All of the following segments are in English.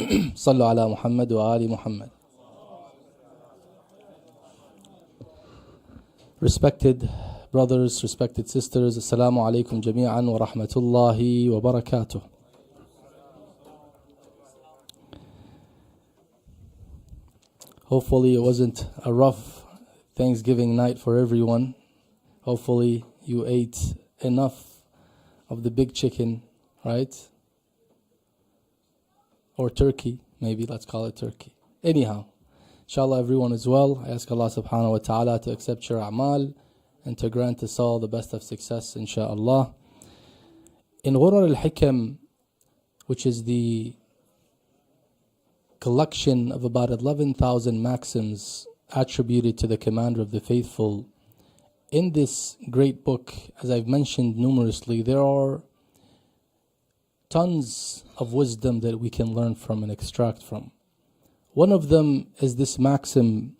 صلوا على محمد وآل محمد. Respected brothers, respected sisters, Assalamu alaikum jami'an wa rahmatullahi wa barakatuh. Hopefully it wasn't a rough Thanksgiving night for everyone. Hopefully you ate enough of the big chicken, right? Or turkey, maybe, let's call it turkey. Anyhow, inshallah everyone is well. I ask Allah subhanahu wa ta'ala to accept your a'mal and to grant us all the best of success, inshallah. In Ghurar al-Hikam, which is the collection of about 11,000 maxims attributed to the Commander of the Faithful, in this great book, as I've mentioned numerously, there are tons of wisdom that we can learn from and extract from. One of them is this maxim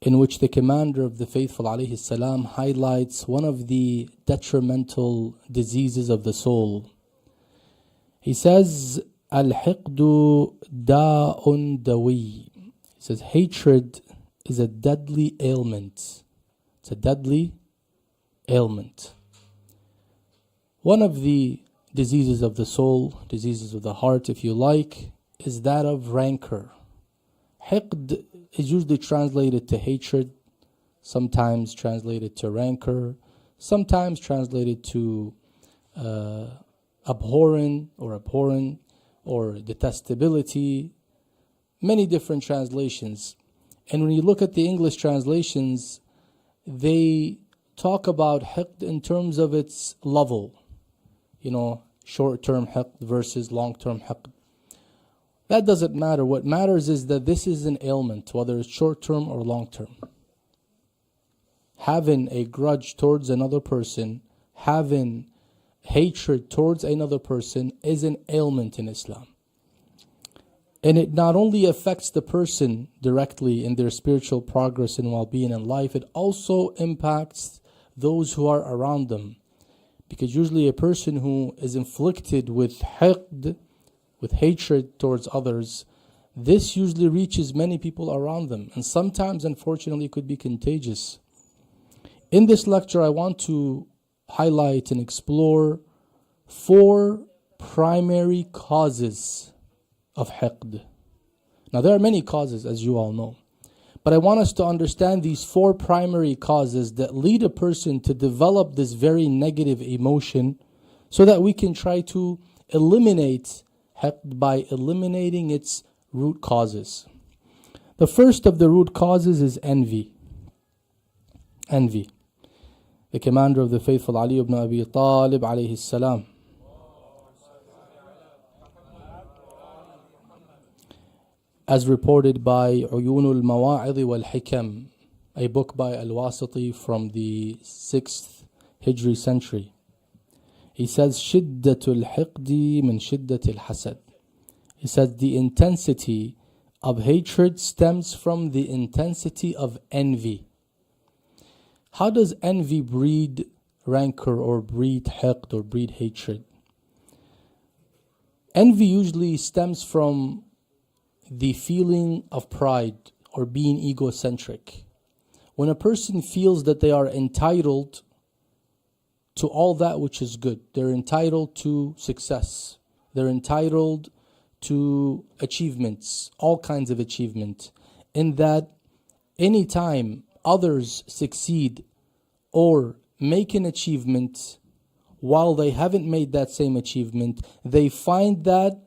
in which the Commander of the Faithful alayhi salam highlights one of the detrimental diseases of the soul. He says, Al-Hiqdu da'un dawi. He says, hatred is a deadly ailment. It's a deadly ailment. One of the diseases of the soul, diseases of the heart, if you like, is that of rancor. Hiqd is usually translated to hatred, sometimes translated to rancor, sometimes translated to abhorrent or detestability, many different translations. And when you look at the English translations, they talk about hiqd in terms of its level. Short-term hiqd versus long-term hiqd. That doesn't matter. What matters is that this is an ailment, whether it's short-term or long-term. Having a grudge towards another person, having hatred towards another person is an ailment in Islam. And it not only affects the person directly in their spiritual progress and well-being in life, it also impacts those who are around them. Because usually a person who is inflicted with hiqd, with hatred towards others, this usually reaches many people around them. And sometimes, unfortunately, it could be contagious. In this lecture, I want to highlight and explore 4 primary causes of hiqd. Now, there are many causes, as you all know. But I want us to understand these 4 primary causes that lead a person to develop this very negative emotion so that we can try to eliminate hiqd by eliminating its root causes. The first of the root causes is envy. Envy. The Commander of the Faithful, Ali ibn Abi Talib alayhi salam, as reported by Uyunul Mawa'idh wal Hikam, a book by Al-Wasiti from the 6th Hijri century. He says, Shiddatul hiqdi min shiddatil hasad. He says, the intensity of hatred stems from the intensity of envy. How does envy breed rancor or breed hiqd or breed hatred? Envy usually stems from the feeling of pride or being egocentric. When a person feels that they are entitled to all that which is good, they're entitled to success, they're entitled to achievements, all kinds of achievement, in that anytime others succeed or make an achievement while they haven't made that same achievement, they find that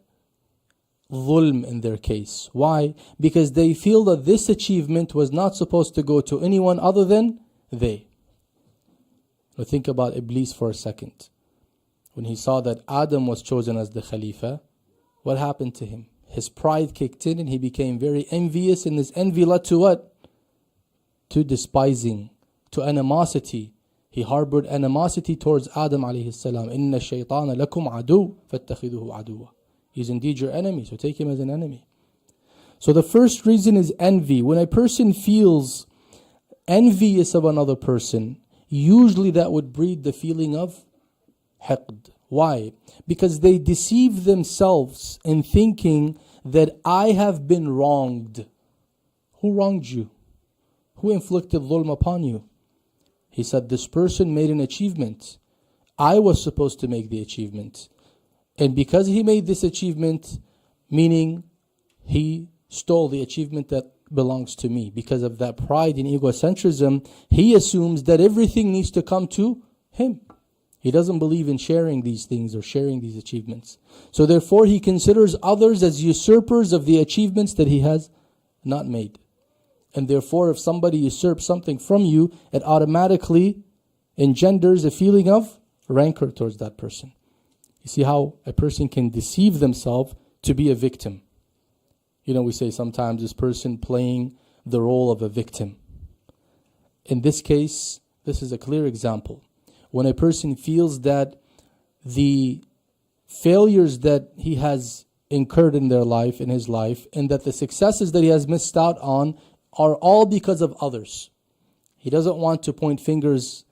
dhulm in their case. Why? Because they feel that this achievement was not supposed to go to anyone other than they. Now think about Iblis for a second. When he saw that Adam was chosen as the Khalifa, what happened to him? His pride kicked in and he became very envious, and this envy led to what? To despising, to animosity. He harbored animosity towards Adam alayhi salam. Inna shaytana lakum adu fattakhiduhu aduwa. He's indeed your enemy, so take him as an enemy. So the first reason is envy. When a person feels envious of another person, usually that would breed the feeling of hiqd. Why? Because they deceive themselves in thinking that I have been wronged. Who wronged you? Who inflicted dhulm upon you? He said, this person made an achievement. I was supposed to make the achievement. And because he made this achievement, meaning he stole the achievement that belongs to me. Because of that pride and egocentrism, he assumes that everything needs to come to him. He doesn't believe in sharing these things or sharing these achievements. So therefore he considers others as usurpers of the achievements that he has not made. And therefore if somebody usurps something from you, it automatically engenders a feeling of rancor towards that person. You see how a person can deceive themselves to be a victim. We say sometimes this person playing the role of a victim. In this case, this is a clear example. When a person feels that the failures that he has incurred in their life, in his life, and that the successes that he has missed out on are all because of others. He doesn't want to point fingers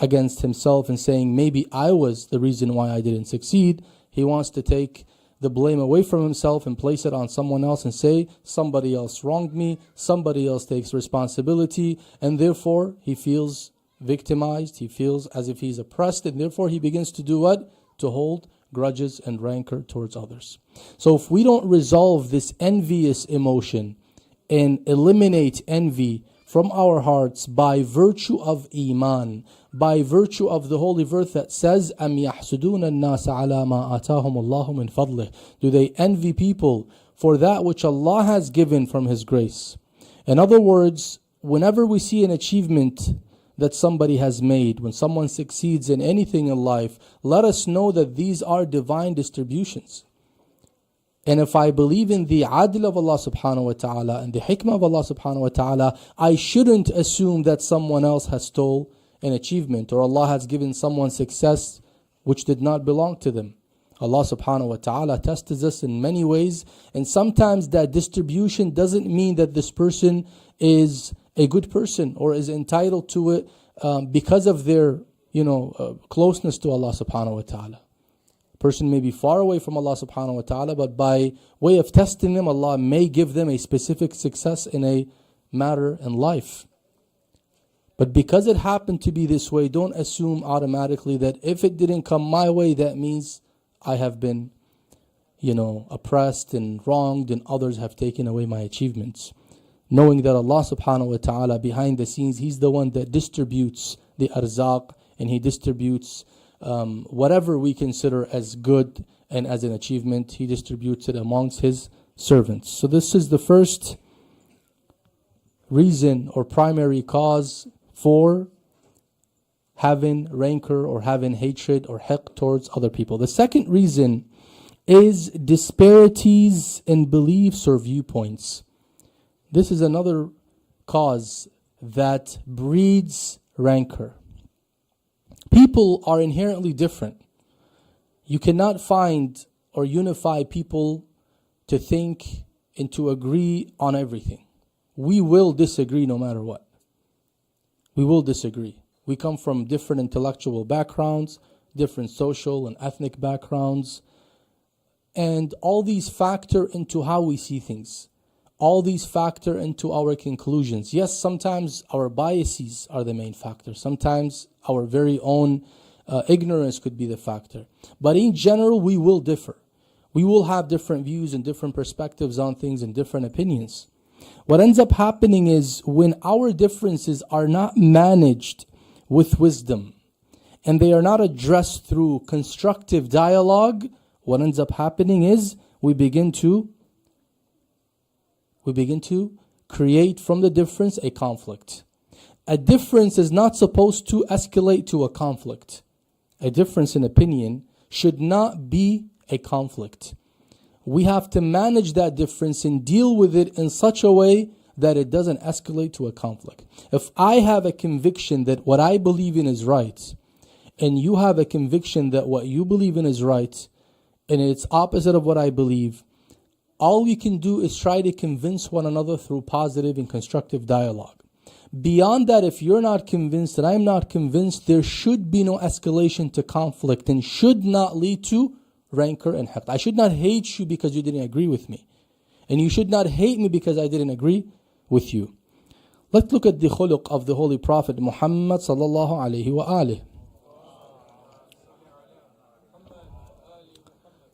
against himself and saying, maybe I was the reason why I didn't succeed. He wants to take the blame away from himself and place it on someone else and say, somebody else wronged me, somebody else takes responsibility, and therefore he feels victimized, he feels as if he's oppressed, and therefore he begins to do what? To hold grudges and rancor towards others. So if we don't resolve this envious emotion and eliminate envy from our hearts by virtue of Iman, by virtue of the holy verse that says, أَمْ يَحْسُدُونَ النَّاسَ عَلَى مَا آتَاهُمُ اللَّهُ مِنْ فَضْلِهِ. Do they envy people for that which Allah has given from His grace? In other words, whenever we see an achievement that somebody has made, when someone succeeds in anything in life, let us know that these are divine distributions. And if I believe in the adl of Allah subhanahu wa ta'ala and the hikmah of Allah subhanahu wa ta'ala, I shouldn't assume that someone else has stole an achievement or Allah has given someone success which did not belong to them. Allah subhanahu wa ta'ala tests us in many ways, and sometimes that distribution doesn't mean that this person is a good person or is entitled to it because of their closeness to Allah subhanahu wa ta'ala. Person may be far away from Allah subhanahu wa ta'ala, but by way of testing them, Allah may give them a specific success in a matter in life. But because it happened to be this way, don't assume automatically that if it didn't come my way, that means I have been, oppressed and wronged and others have taken away my achievements. Knowing that Allah subhanahu wa ta'ala behind the scenes, He's the one that distributes the arzaq, and He distributes whatever we consider as good and as an achievement. He distributes it amongst His servants. So this is the first reason or primary cause for having rancor or having hatred or hiqd towards other people. The second reason is disparities in beliefs or viewpoints. This is another cause that breeds rancor. People are inherently different. You cannot find or unify people to think and to agree on everything. We will disagree no matter what. We will disagree. We come from different intellectual backgrounds, different social and ethnic backgrounds, and all these factor into how we see things. All these factor into our conclusions. Yes, sometimes our biases are the main factor. Sometimes our very own ignorance could be the factor. But in general, we will differ. We will have different views and different perspectives on things and different opinions. What ends up happening is when our differences are not managed with wisdom and they are not addressed through constructive dialogue, what ends up happening is we begin to create from the difference a conflict. A difference is not supposed to escalate to a conflict. A difference in opinion should not be a conflict. We have to manage that difference and deal with it in such a way that it doesn't escalate to a conflict. If I have a conviction that what I believe in is right, and you have a conviction that what you believe in is right, and it's opposite of what I believe, all we can do is try to convince one another through positive and constructive dialogue. Beyond that, if you're not convinced and I'm not convinced, there should be no escalation to conflict and should not lead to rancor and hiqd. I should not hate you because you didn't agree with me. And you should not hate me because I didn't agree with you. Let's look at the khuluq of the Holy Prophet Muhammad sallallahu alayhi wa alihi.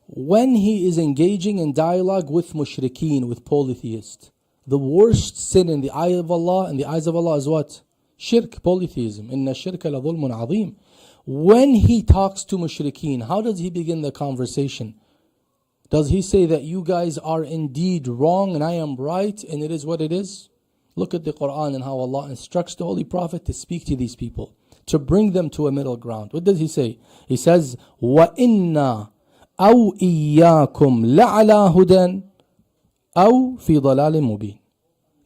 When he is engaging in dialogue with mushrikeen, with polytheists, the worst sin in the eye of Allah, in the eyes of Allah, is what? Shirk, polytheism. Inna shirka la dhulmun azim. When he talks to mushrikeen, how does he begin the conversation? Does he say that you guys are indeed wrong and I am right and it is what it is? Look at the Quran and how Allah instructs the Holy Prophet to speak to these people, to bring them to a middle ground. What does he say? He says, وَإِنَّا أَوْ إِيَّاكُمْ لَعَلَى هُدًى أَوْ فِي ضَلَالٍ مُبِينٍ.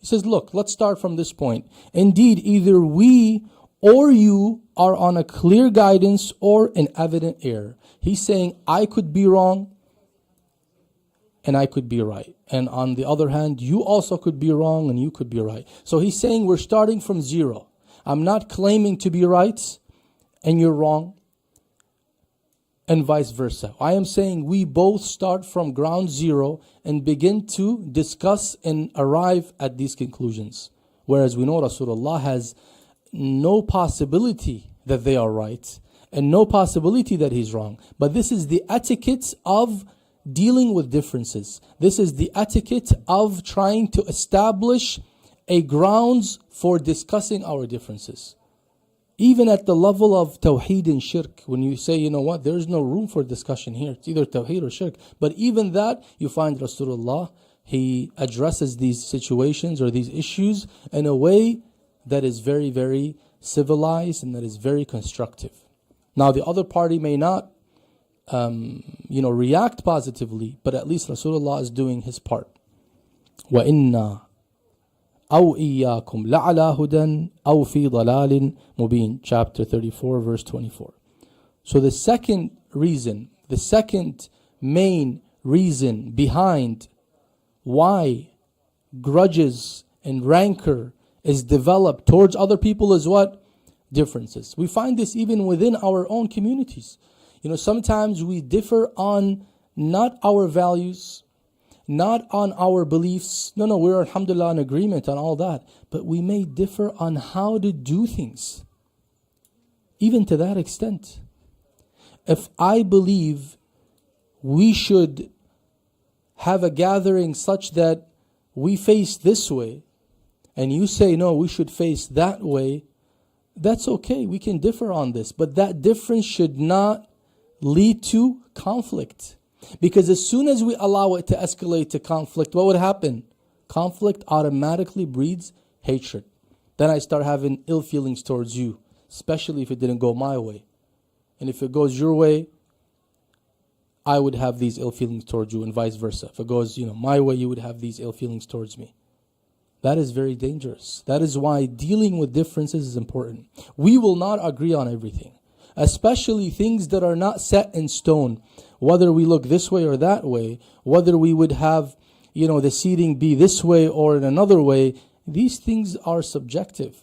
He says, look, let's start from this point. Indeed, either we or you are on a clear guidance or an evident error. He's saying, I could be wrong and I could be right. And on the other hand, you also could be wrong and you could be right. So he's saying we're starting from zero. I'm not claiming to be right and you're wrong, and vice versa. I am saying we both start from ground zero and begin to discuss and arrive at these conclusions. Whereas we know Rasulullah has no possibility that they are right and no possibility that he's wrong. But this is the etiquette of dealing with differences. This is the etiquette of trying to establish a grounds for discussing our differences. Even at the level of tawheed and shirk, when you say, you know what, there's no room for discussion here. It's either tawheed or shirk. But even that, you find Rasulullah, he addresses these situations or these issues in a way that is very, very civilized and that is very constructive. Now, the other party may not, react positively, but at least Rasulullah is doing his part. وَإِنَّا أَوْ إِيَّاكُمْ لَعَلَى هُدًى أَوْ فِي ضَلَالٍ مُبِينٍ, chapter 34, verse 24. So the second reason, the second main reason behind why grudges and rancor is developed towards other people is what? Differences. We find this even within our own communities. Sometimes we differ on not our values, not on our beliefs. No, we're alhamdulillah in agreement on all that. But we may differ on how to do things. Even to that extent. If I believe we should have a gathering such that we face this way, and you say, no, we should face that way, that's okay. We can differ on this. But that difference should not lead to conflict. Because as soon as we allow it to escalate to conflict, what would happen? Conflict automatically breeds hatred. Then I start having ill feelings towards you, especially if it didn't go my way. And if it goes your way, I would have these ill feelings towards you, and vice versa. If it goes, my way, you would have these ill feelings towards me. That is very dangerous. That is why dealing with differences is important. We will not agree on everything, especially things that are not set in stone. Whether we look this way or that way, whether we would have, the seating be this way or in another way, these things are subjective.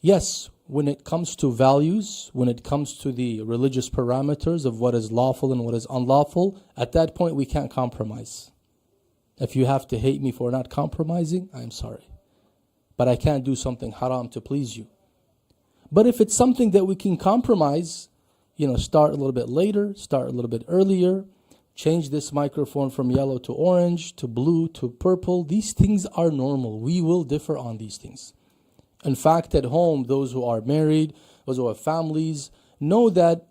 Yes, when it comes to values, when it comes to the religious parameters of what is lawful and what is unlawful, at that point we can't compromise. If you have to hate me for not compromising, I'm sorry. But I can't do something haram to please you. But if it's something that we can compromise, start a little bit later, start a little bit earlier, change this microphone from yellow to orange, to blue, to purple. These things are normal. We will differ on these things. In fact, at home, those who are married, those who have families, know that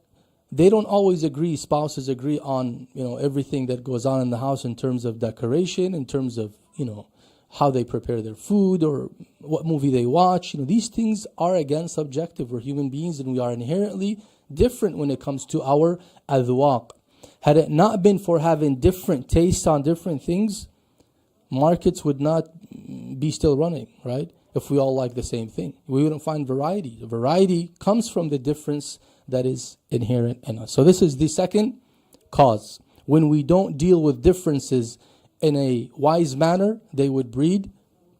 they don't always agree, spouses agree on, everything that goes on in the house in terms of decoration, in terms of, how they prepare their food or what movie they watch. These things are, again, subjective. We're human beings and we are inherently different when it comes to our adwaq. Had it not been for having different tastes on different things, markets would not be still running, right? If we all like the same thing, we wouldn't find variety. The variety comes from the difference that is inherent in us. So this is the second cause. When we don't deal with differences in a wise manner, they would breed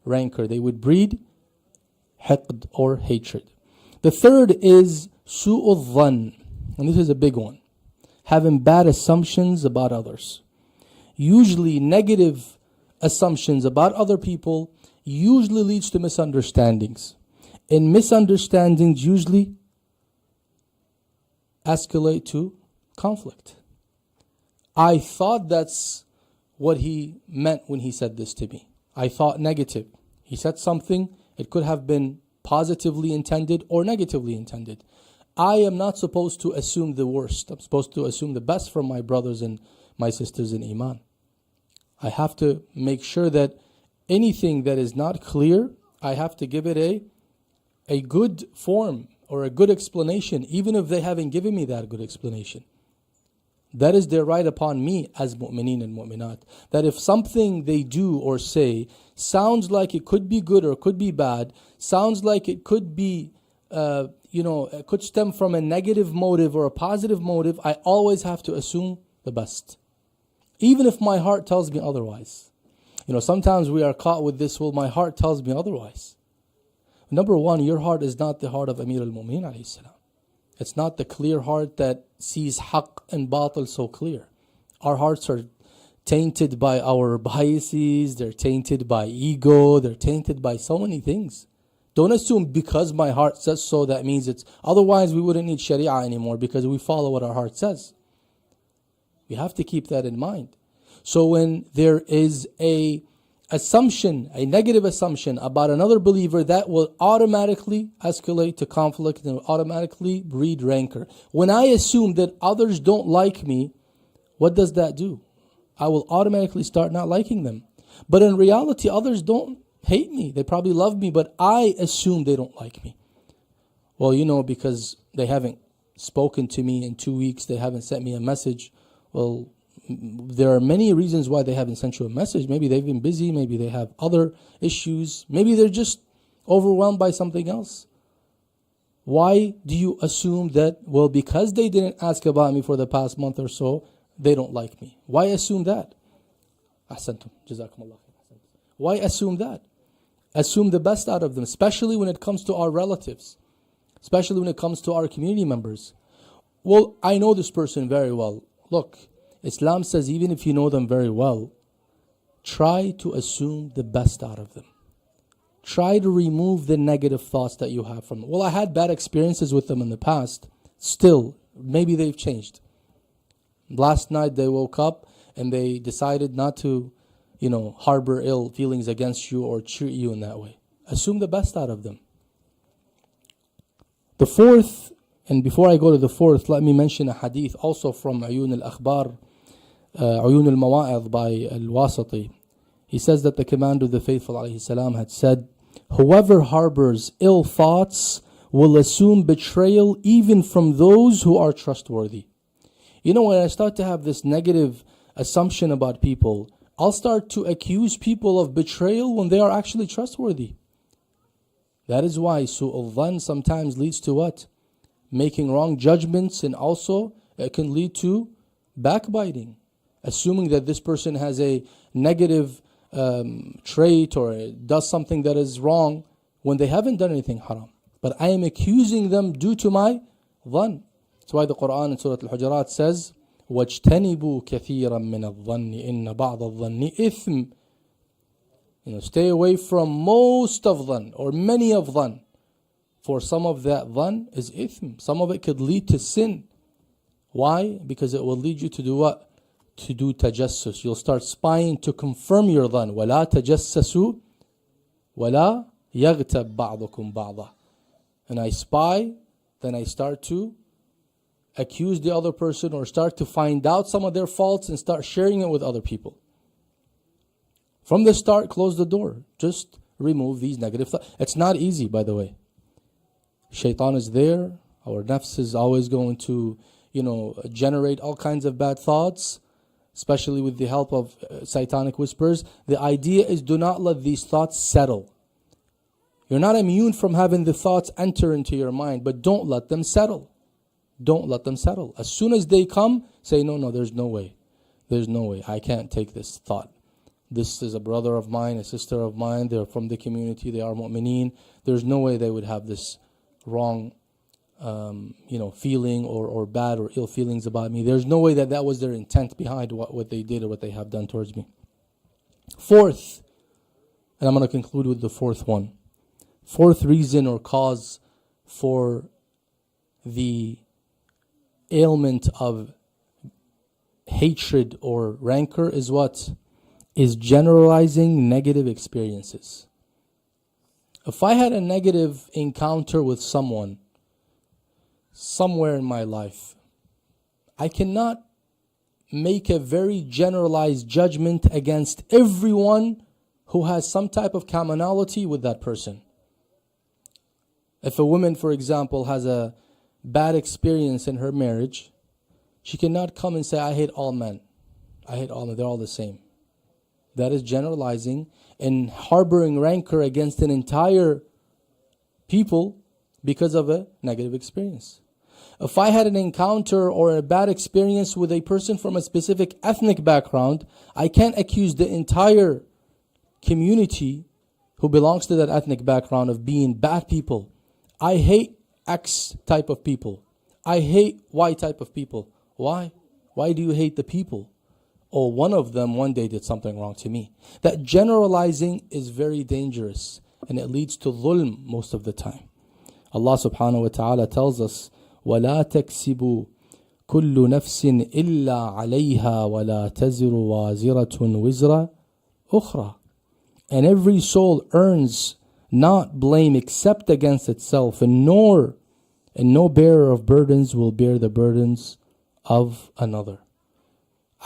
rancor. They would breed hiqd or hatred. The third is su'ul dhann. And this is a big one. Having bad assumptions about others. usually negative assumptions about other people usually leads to misunderstandings. And misunderstandings usually escalate to conflict. I thought that's what he meant when he said this to me. I thought negative. He said something, it could have been positively intended or negatively intended. I am not supposed to assume the worst. I'm supposed to assume the best from my brothers and my sisters in Iman. I have to make sure that anything that is not clear, I have to give it a good form or a good explanation, even if they haven't given me that good explanation. That is their right upon me as mu'mineen and mu'minat. That if something they do or say sounds like it could be good or could be bad, sounds like it could be, it could stem from a negative motive or a positive motive, I always have to assume the best. Even if my heart tells me otherwise. Sometimes we are caught with this, well, my heart tells me otherwise. Number one, your heart is not the heart of Amir al-Mu'mineen alayhi salam. It's not the clear heart that sees haqq and batil so clear. Our hearts are tainted by our biases, they're tainted by ego, they're tainted by so many things. Don't assume because my heart says so, that means it's... Otherwise, we wouldn't need Sharia anymore because we follow what our heart says. We have to keep that in mind. So when there is a negative assumption about another believer, that will automatically escalate to conflict and will automatically breed rancor. When I assume that others don't like me, what does that do? I will automatically start not liking them. But in reality, others don't hate me. They probably love me, but I assume they don't like me. Well, because they haven't spoken to me in 2 weeks, they haven't sent me a message. Well, there are many reasons why they haven't sent you a message. Maybe they've been busy, maybe they have other issues, maybe they're just overwhelmed by something else. Why do you assume that, well, because they didn't ask about me for the past month or so, they don't like me? Why assume that? Ahsantum, jazakumullah khair. Why assume that? Assume the best out of them, especially when it comes to our relatives, especially when it comes to our community members. Well, I know this person very well. Look, Islam says even if you know them very well, try to assume the best out of them. Try to remove the negative thoughts that you have from them. Well, I had bad experiences with them in the past. Still, maybe they've changed. Last night they woke up and they decided not to, harbor ill feelings against you or treat you in that way. Assume the best out of them. The fourth, and before I go to the fourth, let me mention a hadith also from Uyun al-Akhbar, Uyun al-Mawa'id by al-Wasati. He says that the Commander of the Faithful alayhi salam had said, whoever harbors ill thoughts will assume betrayal even from those who are trustworthy. When I start to have this negative assumption about people, I'll start to accuse people of betrayal when they are actually trustworthy. That is why su'ul dhan sometimes leads to what? Making wrong judgments, and also it can lead to backbiting. Assuming that this person has a negative trait or does something that is wrong when they haven't done anything haram. But I am accusing them due to my dhan. That's why the Quran in Surah Al-Hujurat says, وَاجْتَنِبُوا كَثِيرًا مِنَ الظَّنِّ إِنَّ بَعْضَ الظَّنِّ إِثْمٍ. Stay away from most of dhan or many of dhan. For some of that dhan is ithm. Some of it could lead to sin. Why? Because it will lead you to do what? To do tajassus. You'll start spying to confirm your dhan. وَلَا تَجَسَّسُوا وَلَا يَغْتَبْ بَعْضُكُمْ بَعْضًا. And I spy, then I start to accuse the other person or start to find out some of their faults and start sharing it with other people. From the start, close the door. Just remove these negative thoughts. It's not easy, by the way. Shaitan is there. Our nafs is always going to, generate all kinds of bad thoughts, especially with the help of satanic whispers. The idea is, do not let these thoughts settle. You're not immune from having the thoughts enter into your mind, but don't let them settle. Don't let them settle. As soon as they come, say, no, there's no way. There's no way. I can't take this thought. This is a brother of mine, a sister of mine. They're from the community. They are mu'mineen. There's no way they would have this wrong feeling or bad or ill feelings about me. There's no way that that was their intent behind what they did or what they have done towards me. Fourth, and I'm going to conclude with the fourth one. Fourth reason or cause for the ailment of hatred or rancor is what? Is generalizing negative experiences. If I had a negative encounter with someone somewhere in my life, I cannot make a very generalized judgment against everyone who has some type of commonality with that person. If a woman, for example, has a bad experience in her marriage, she cannot come and say, I hate all men. I hate all men. They're all the same. That is generalizing and harboring rancor against an entire people because of a negative experience. If I had an encounter or a bad experience with a person from a specific ethnic background, I can't accuse the entire community who belongs to that ethnic background of being bad people. I hate X type of people. I hate Y type of people. Why? Why do you hate the people? Oh, one of them one day did something wrong to me. That generalizing is very dangerous and it leads to dhulm most of the time. Allah subhanahu wa ta'ala tells us, وَلَا تَكْسِبُوا كُلُّ نَفْسٍ إِلَّا عَلَيْهَا وَلَا تَزِرُ وَازِرَةٌ وِزْرَ أُخْرَى. And every soul earns not blame except against itself, and no bearer of burdens will bear the burdens of another.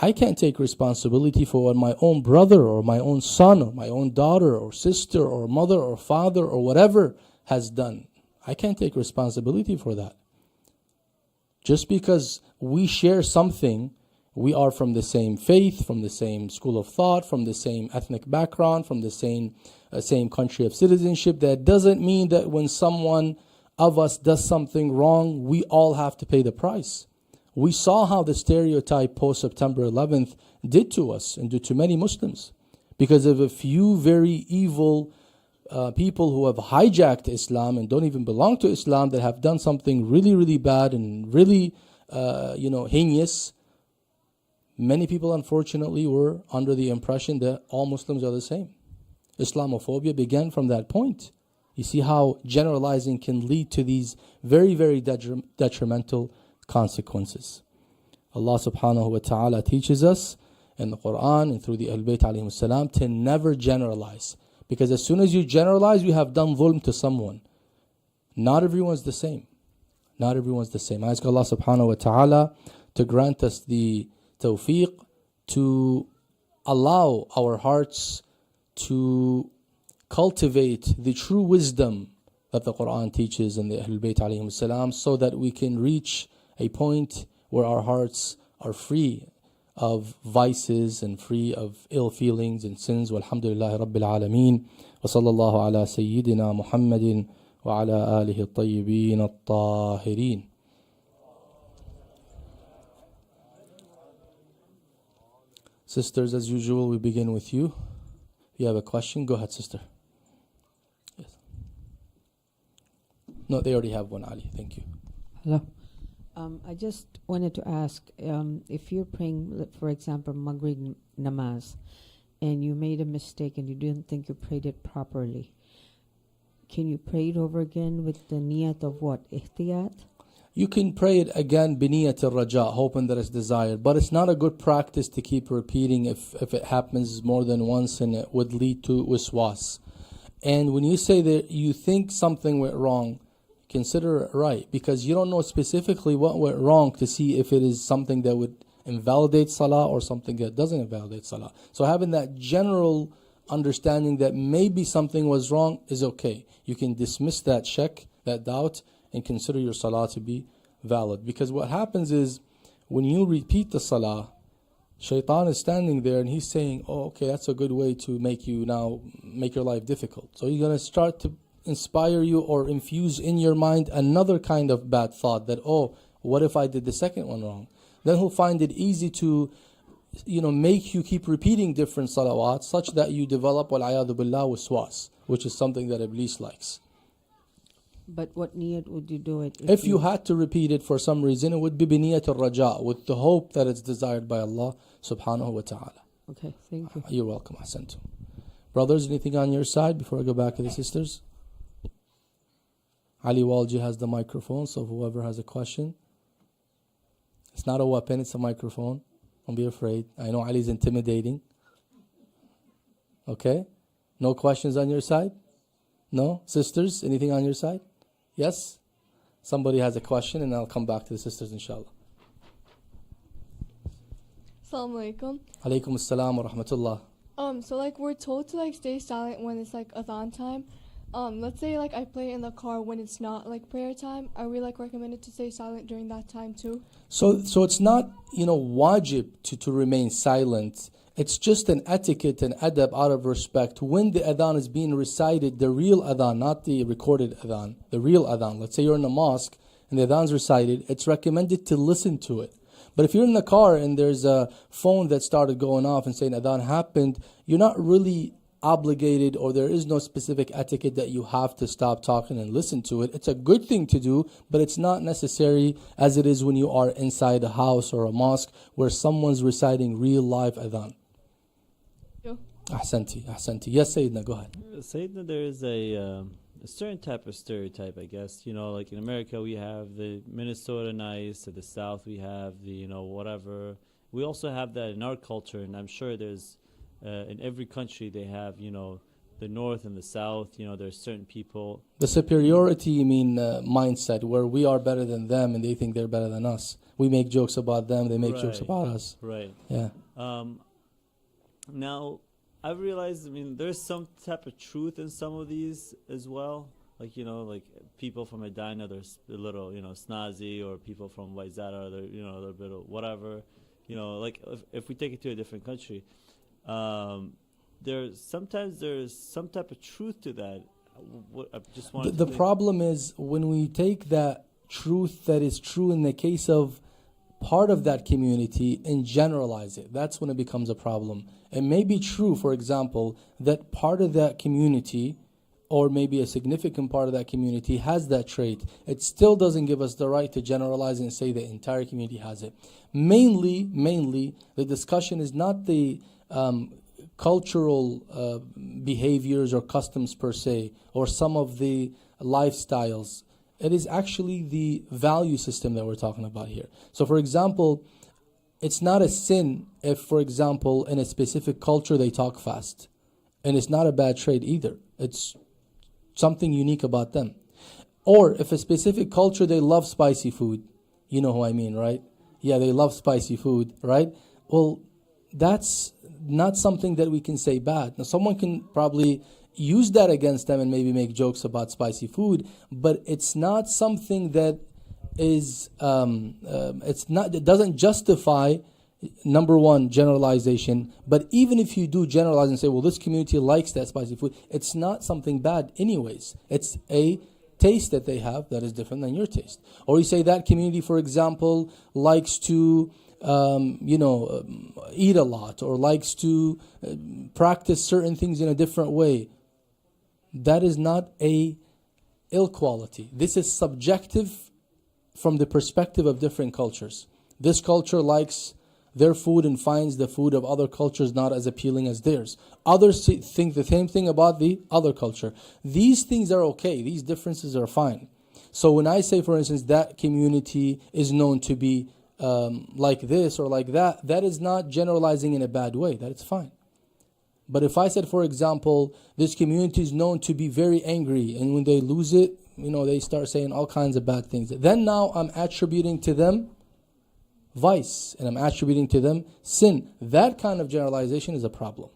I can't take responsibility for what my own brother or my own son or my own daughter or sister or mother or father or whatever has done. I can't take responsibility for that. Just because we share something, we are from the same faith, from the same school of thought, from the same ethnic background, from the same country of citizenship, that doesn't mean that when someone of us does something wrong, we all have to pay the price. We saw how the stereotype post-September 11th did to us and did to many Muslims because of a few very evil people who have hijacked Islam and don't even belong to Islam, that have done something really, really bad and really, heinous. Many people, unfortunately, were under the impression that all Muslims are the same. Islamophobia began from that point. You see how generalizing can lead to these very, very detrimental consequences. Allah subhanahu wa ta'ala teaches us in the Quran and through the Ahl-Bayt alayhim salam to never generalize. Because as soon as you generalize, you have done dhulm to someone. Not everyone's the same. Not everyone's the same. I ask Allah subhanahu wa ta'ala to grant us the tawfiq to allow our hearts to cultivate the true wisdom that the Quran teaches and the Ahl-Bayt alayhim salam, so that we can reach a point where our hearts are free of vices and free of ill feelings and sins. Walhamdulillahi Rabbil Alameen. Wa sallallahu ala Sayyidina Muhammadin wa ala alihi at-tayyibin at-tahirin. Sisters, as usual, we begin with you. If you have a question, go ahead, sister. Yes. No, they already have one, Ali. Thank you. Hello. I just wanted to ask, if you're praying, for example, Maghrib namaz, and you made a mistake and you didn't think you prayed it properly, can you pray it over again with the niyat of what? Ihtiyat? You can pray it again, biniyat al-raja, hoping that it's desired. But it's not a good practice to keep repeating if it happens more than once, and it would lead to waswas. And when you say that you think something went wrong, consider it right, because you don't know specifically what went wrong to see if it is something that would invalidate salah or something that doesn't invalidate salah. So having that general understanding that maybe something was wrong is okay. You can dismiss that shak, that doubt, and consider your salah to be valid. Because what happens is, when you repeat the salah, shaitan is standing there and he's saying, oh, okay, that's a good way to make your life difficult. So you're going to start to inspire you or infuse in your mind another kind of bad thought, that, oh, what if I did the second one wrong? Then he'll find it easy to make you keep repeating different salawat, such that you develop, wal-ayadu billah, waswas, which is something that Iblis likes. But what niyat would you do it? If you had to repeat it for some reason, it would be biniyat al-raja, with the hope that it's desired by Allah subhanahu wa ta'ala. Okay, thank you. You're welcome, ahsantum. Brothers, anything on your side before I go back to the sisters? Ali Walji has the microphone, so whoever has a question. It's not a weapon, it's a microphone. Don't be afraid. I know Ali's intimidating. Okay? No questions on your side? No? Sisters, anything on your side? Yes? Somebody has a question and I'll come back to the sisters inshallah. Assalamu alaikum. Alaikum assalam wa rahmatullah. So like we're told to like stay silent when it's like adhan time. Let's say like I play in the car when it's not like prayer time. Are we like recommended to stay silent during that time too? So it's not, wajib to remain silent. It's just an etiquette and adab out of respect. When the adhan is being recited, the real adhan, not the recorded adhan, the real adhan. Let's say you're in a mosque and the adhan is recited, it's recommended to listen to it. But if you're in the car and there's a phone that started going off and saying adhan happened, you're not really obligated, or there is no specific etiquette that you have to stop talking and listen to it. It's a good thing to do, but it's not necessary as it is when you are inside a house or a mosque where someone's reciting real live adhan. Ahsanti. Yes, Sayyidina, go ahead. Sayyidina, there is a certain type of stereotype, I guess. Like in America, we have the Minnesota nice. To the South, we have the, whatever. We also have that in our culture, and I'm sure there's, in every country, they have, the North and the South. There's certain people. The superiority, mindset, where we are better than them and they think they're better than us. We make jokes about them, they make jokes about us. Right. Yeah. Now, I've realized, there's some type of truth in some of these as well. Like, like people from Medina, they're a little, snazzy, or people from Waizara, they're, they're a bit of whatever. Like if we take it to a different country, there's some type of truth to that. I just wanted the problem is when we take that truth that is true in the case of part of that community and generalize it, that's when it becomes a problem. It may be true, for example, that part of that community, or maybe a significant part of that community, has that trait. It still doesn't give us the right to generalize and say the entire community has it. Mainly, the discussion is not the cultural behaviors or customs per se, or some of the lifestyles. It is actually the value system that we're talking about here. So for example, it's not a sin if, for example, in a specific culture they talk fast. And it's not a bad trait either. It's something unique about them. Or if a specific culture, they love spicy food. You know who I mean, right? Yeah, they love spicy food, right? Well, that's not something that we can say bad. Now, someone can probably use that against them and maybe make jokes about spicy food, but it's not something that is, it doesn't justify, number one, generalization. But even if you do generalize and say, well, this community likes that spicy food, it's not something bad anyways. It's a taste that they have that is different than your taste. Or you say that community, for example, likes to eat a lot, or likes to practice certain things in a different way. That is not a ill quality. This is subjective from the perspective of different cultures. This culture likes their food and finds the food of other cultures not as appealing as theirs. Others think the same thing about the other culture. These things are okay. These differences are fine. So when I say, for instance, that community is known to be like this or like that, that is not generalizing in a bad way. That is fine. But if I said, for example, this community is known to be very angry, and when they lose it, they start saying all kinds of bad things, then now I'm attributing to them vice, and I'm attributing to them sin. That kind of generalization is a problem.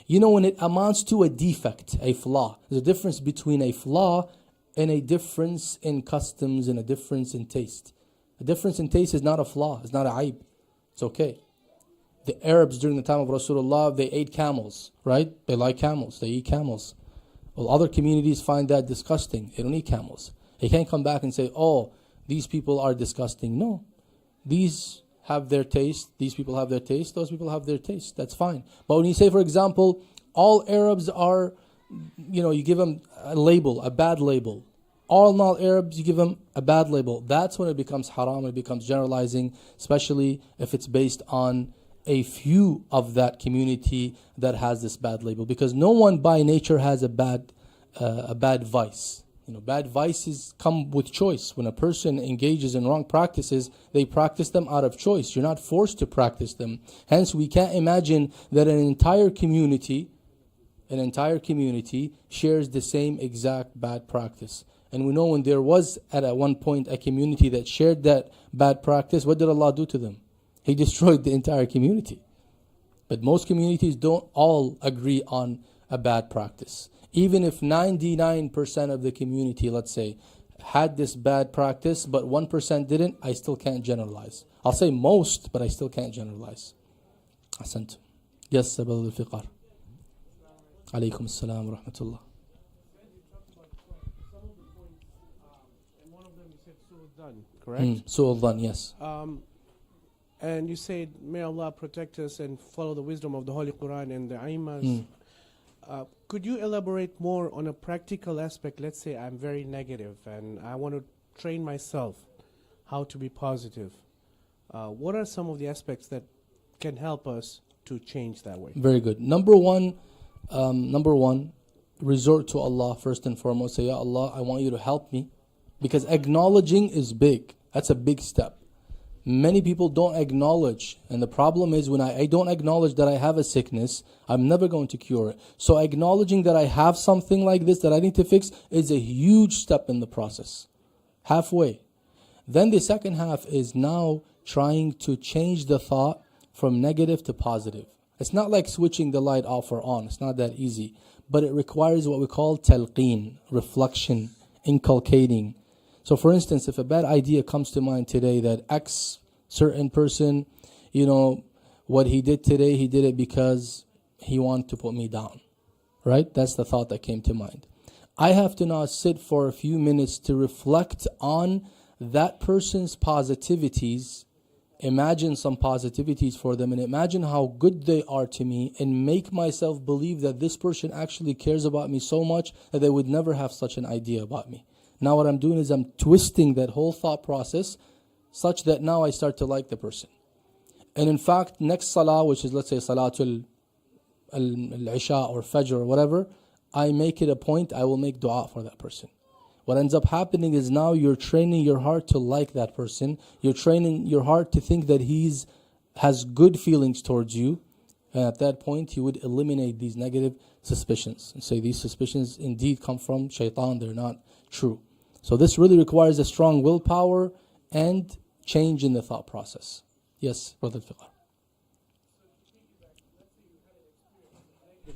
When it amounts to a defect, a flaw, there's a difference between a flaw and a difference in customs and a difference in taste. A difference in taste is not a flaw, it's not a aib. It's okay. The Arabs during the time of Rasulullah, they ate camels, right? They like camels, they eat camels. Well, other communities find that disgusting. They don't eat camels. You can't come back and say, oh, these people are disgusting. No. These have their taste, these people have their taste, those people have their taste. That's fine. But when you say, for example, all Arabs are, you give them a label, a bad label. all non-Arabs, you give them a bad label. That's when it becomes haram, it becomes generalizing, especially if it's based on a few of that community that has this bad label. Because no one by nature has a bad vice. Bad vices come with choice. When a person engages in wrong practices, they practice them out of choice. You're not forced to practice them. Hence, we can't imagine that an entire community shares the same exact bad practice. And we know when there was at one point a community that shared that bad practice, what did Allah do to them? He destroyed the entire community. But most communities don't all agree on a bad practice. Even if 99% of the community, let's say, had this bad practice, but 1% didn't, I still can't generalize. I'll say most, but I still can't generalize. Ahsant. Yes, Abdul Fiqar. Alaykum as-salam wa rahmatullah. Correct? Su'ul dhan, yes. And you said, may Allah protect us and follow the wisdom of the Holy Quran and the Aimas. Could you elaborate more on a practical aspect? Let's say I'm very negative and I want to train myself how to be positive. What are some of the aspects that can help us to change that way? Very good. Number one, resort to Allah first and foremost. Say, Ya Allah, I want you to help me. Because acknowledging is big. That's a big step. Many people don't acknowledge, and the problem is when I don't acknowledge that I have a sickness, I'm never going to cure it. So acknowledging that I have something like this that I need to fix is a huge step in the process. Halfway. Then the second half is now trying to change the thought from negative to positive. It's not like switching the light off or on. It's not that easy. But it requires what we call talqeen, reflection, inculcating. So for instance, if a bad idea comes to mind today that X certain person, what he did today, he did it because he wanted to put me down. Right? That's the thought that came to mind. I have to now sit for a few minutes to reflect on that person's positivities, imagine some positivities for them, and imagine how good they are to me, and make myself believe that this person actually cares about me so much that they would never have such an idea about me. Now what I'm doing is I'm twisting that whole thought process such that now I start to like the person. And in fact, next salah, which is let's say Salatul al-Isha or Fajr or whatever, I make it a point, I will make dua for that person. What ends up happening is now you're training your heart to like that person. You're training your heart to think that has good feelings towards you. And at that point, you would eliminate these negative suspicions and say these suspicions indeed come from shaitan, they're not true. So this really requires a strong willpower and change in the thought process. Yes, Brother Fiqar.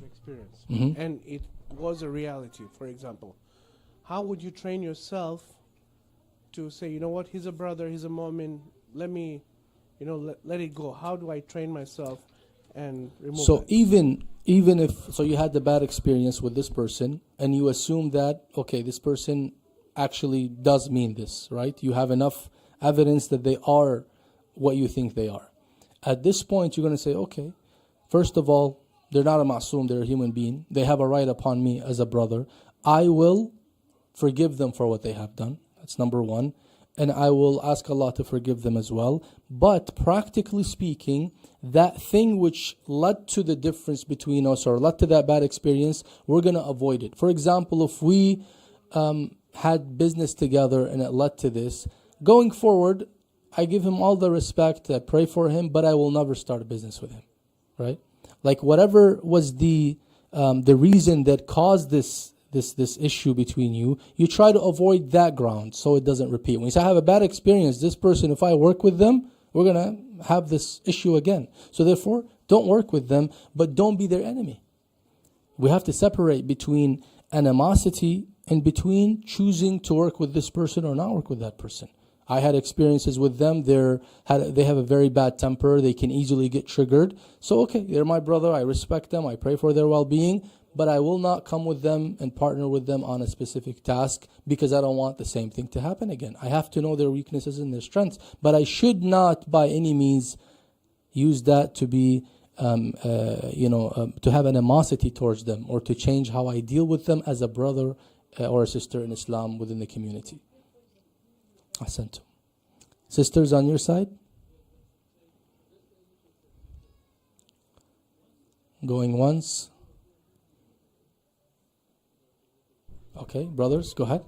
Experience. Mm-hmm. And it was a reality, for example. How would you train yourself to say, you know what, he's a brother, he's a mu'min, let me, let it go. How do I train myself and remove So it? even if you had the bad experience with this person and you assume that, okay, this person actually does mean this, right? You have enough evidence that they are what you think they are. At this point, you're going to say, okay, first of all, they're not a ma'soom, they're a human being. They have a right upon me as a brother. I will forgive them for what they have done. That's number one. And I will ask Allah to forgive them as well. But practically speaking, that thing which led to the difference between us or led to that bad experience, we're going to avoid it. For example, if we had business together and it led to this, going forward, I give him all the respect, I pray for him, but I will never start a business with him. Right? Like whatever was the reason that caused this issue between you, you try to avoid that ground so it doesn't repeat. When you say, I have a bad experience, this person, if I work with them, we're going to have this issue again. So therefore, don't work with them, but don't be their enemy. We have to separate between animosity and between choosing to work with this person or not work with that person. I had experiences with them. They have a very bad temper. They can easily get triggered. So okay, they're my brother. I respect them. I pray for their well-being. But I will not come with them and partner with them on a specific task because I don't want the same thing to happen again. I have to know their weaknesses and their strengths. But I should not by any means use that to be, to have animosity towards them or to change how I deal with them as a brother or a sister in Islam within the community. Ahsantum. Sisters on your side? Going once? Okay, brothers, go ahead.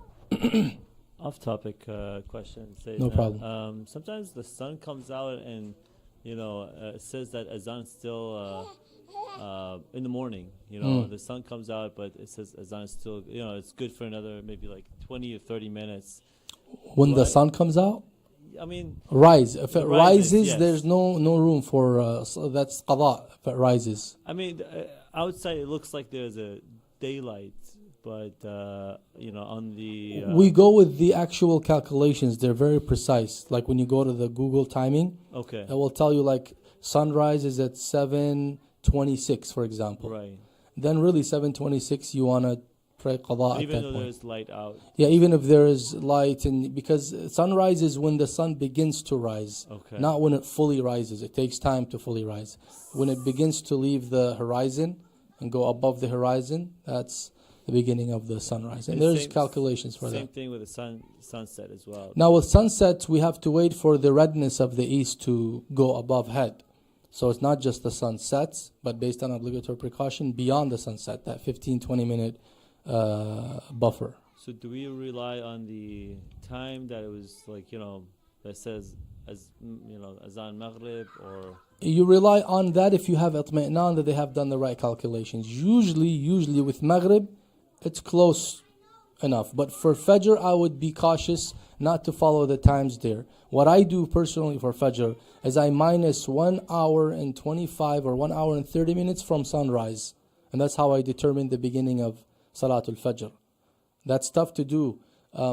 Off-topic question. No problem. Sometimes the sun comes out and, it says that azan is still in the morning. The sun comes out, but it says azan is still, it's good for another maybe like 20 or 30 minutes. When the sun comes out? I mean, Rise. If it rises, yes. there's no room for so that's qada. If it rises, I mean, outside it looks like there's a daylight, but on the we go with the actual calculations. They're very precise. Like when you go to the Google timing, okay, it will tell you like sunrise is at 7:26, for example. right. Then really 7:26, you want to pray qada Even at that though point. there's light out. Yeah, even if there is light, and because sunrise is when the sun begins to rise, Okay. not when it fully rises. It takes time to fully rise. When it begins to leave the horizon and go above the horizon, that's the beginning of the sunrise. And And there's same- calculations for Same that. thing with the sunset as well. Now with sunset, we have to wait for the redness of the east to go above head. So it's not just the sun sets, but based on obligatory precaution, beyond the sunset, that 15-20 minute buffer. So do we rely on the time that it was like, that says azan maghrib, or You rely on that if you have itmi'nan that they have done the right calculations. Usually with maghrib, it's close enough. But for fajr, I would be cautious not to follow the times there. What I do personally for fajr is I minus 1 hour and 25 or 1 hour and 30 minutes from sunrise. And that's how I determine the beginning of Salatul Fajr. That's tough to do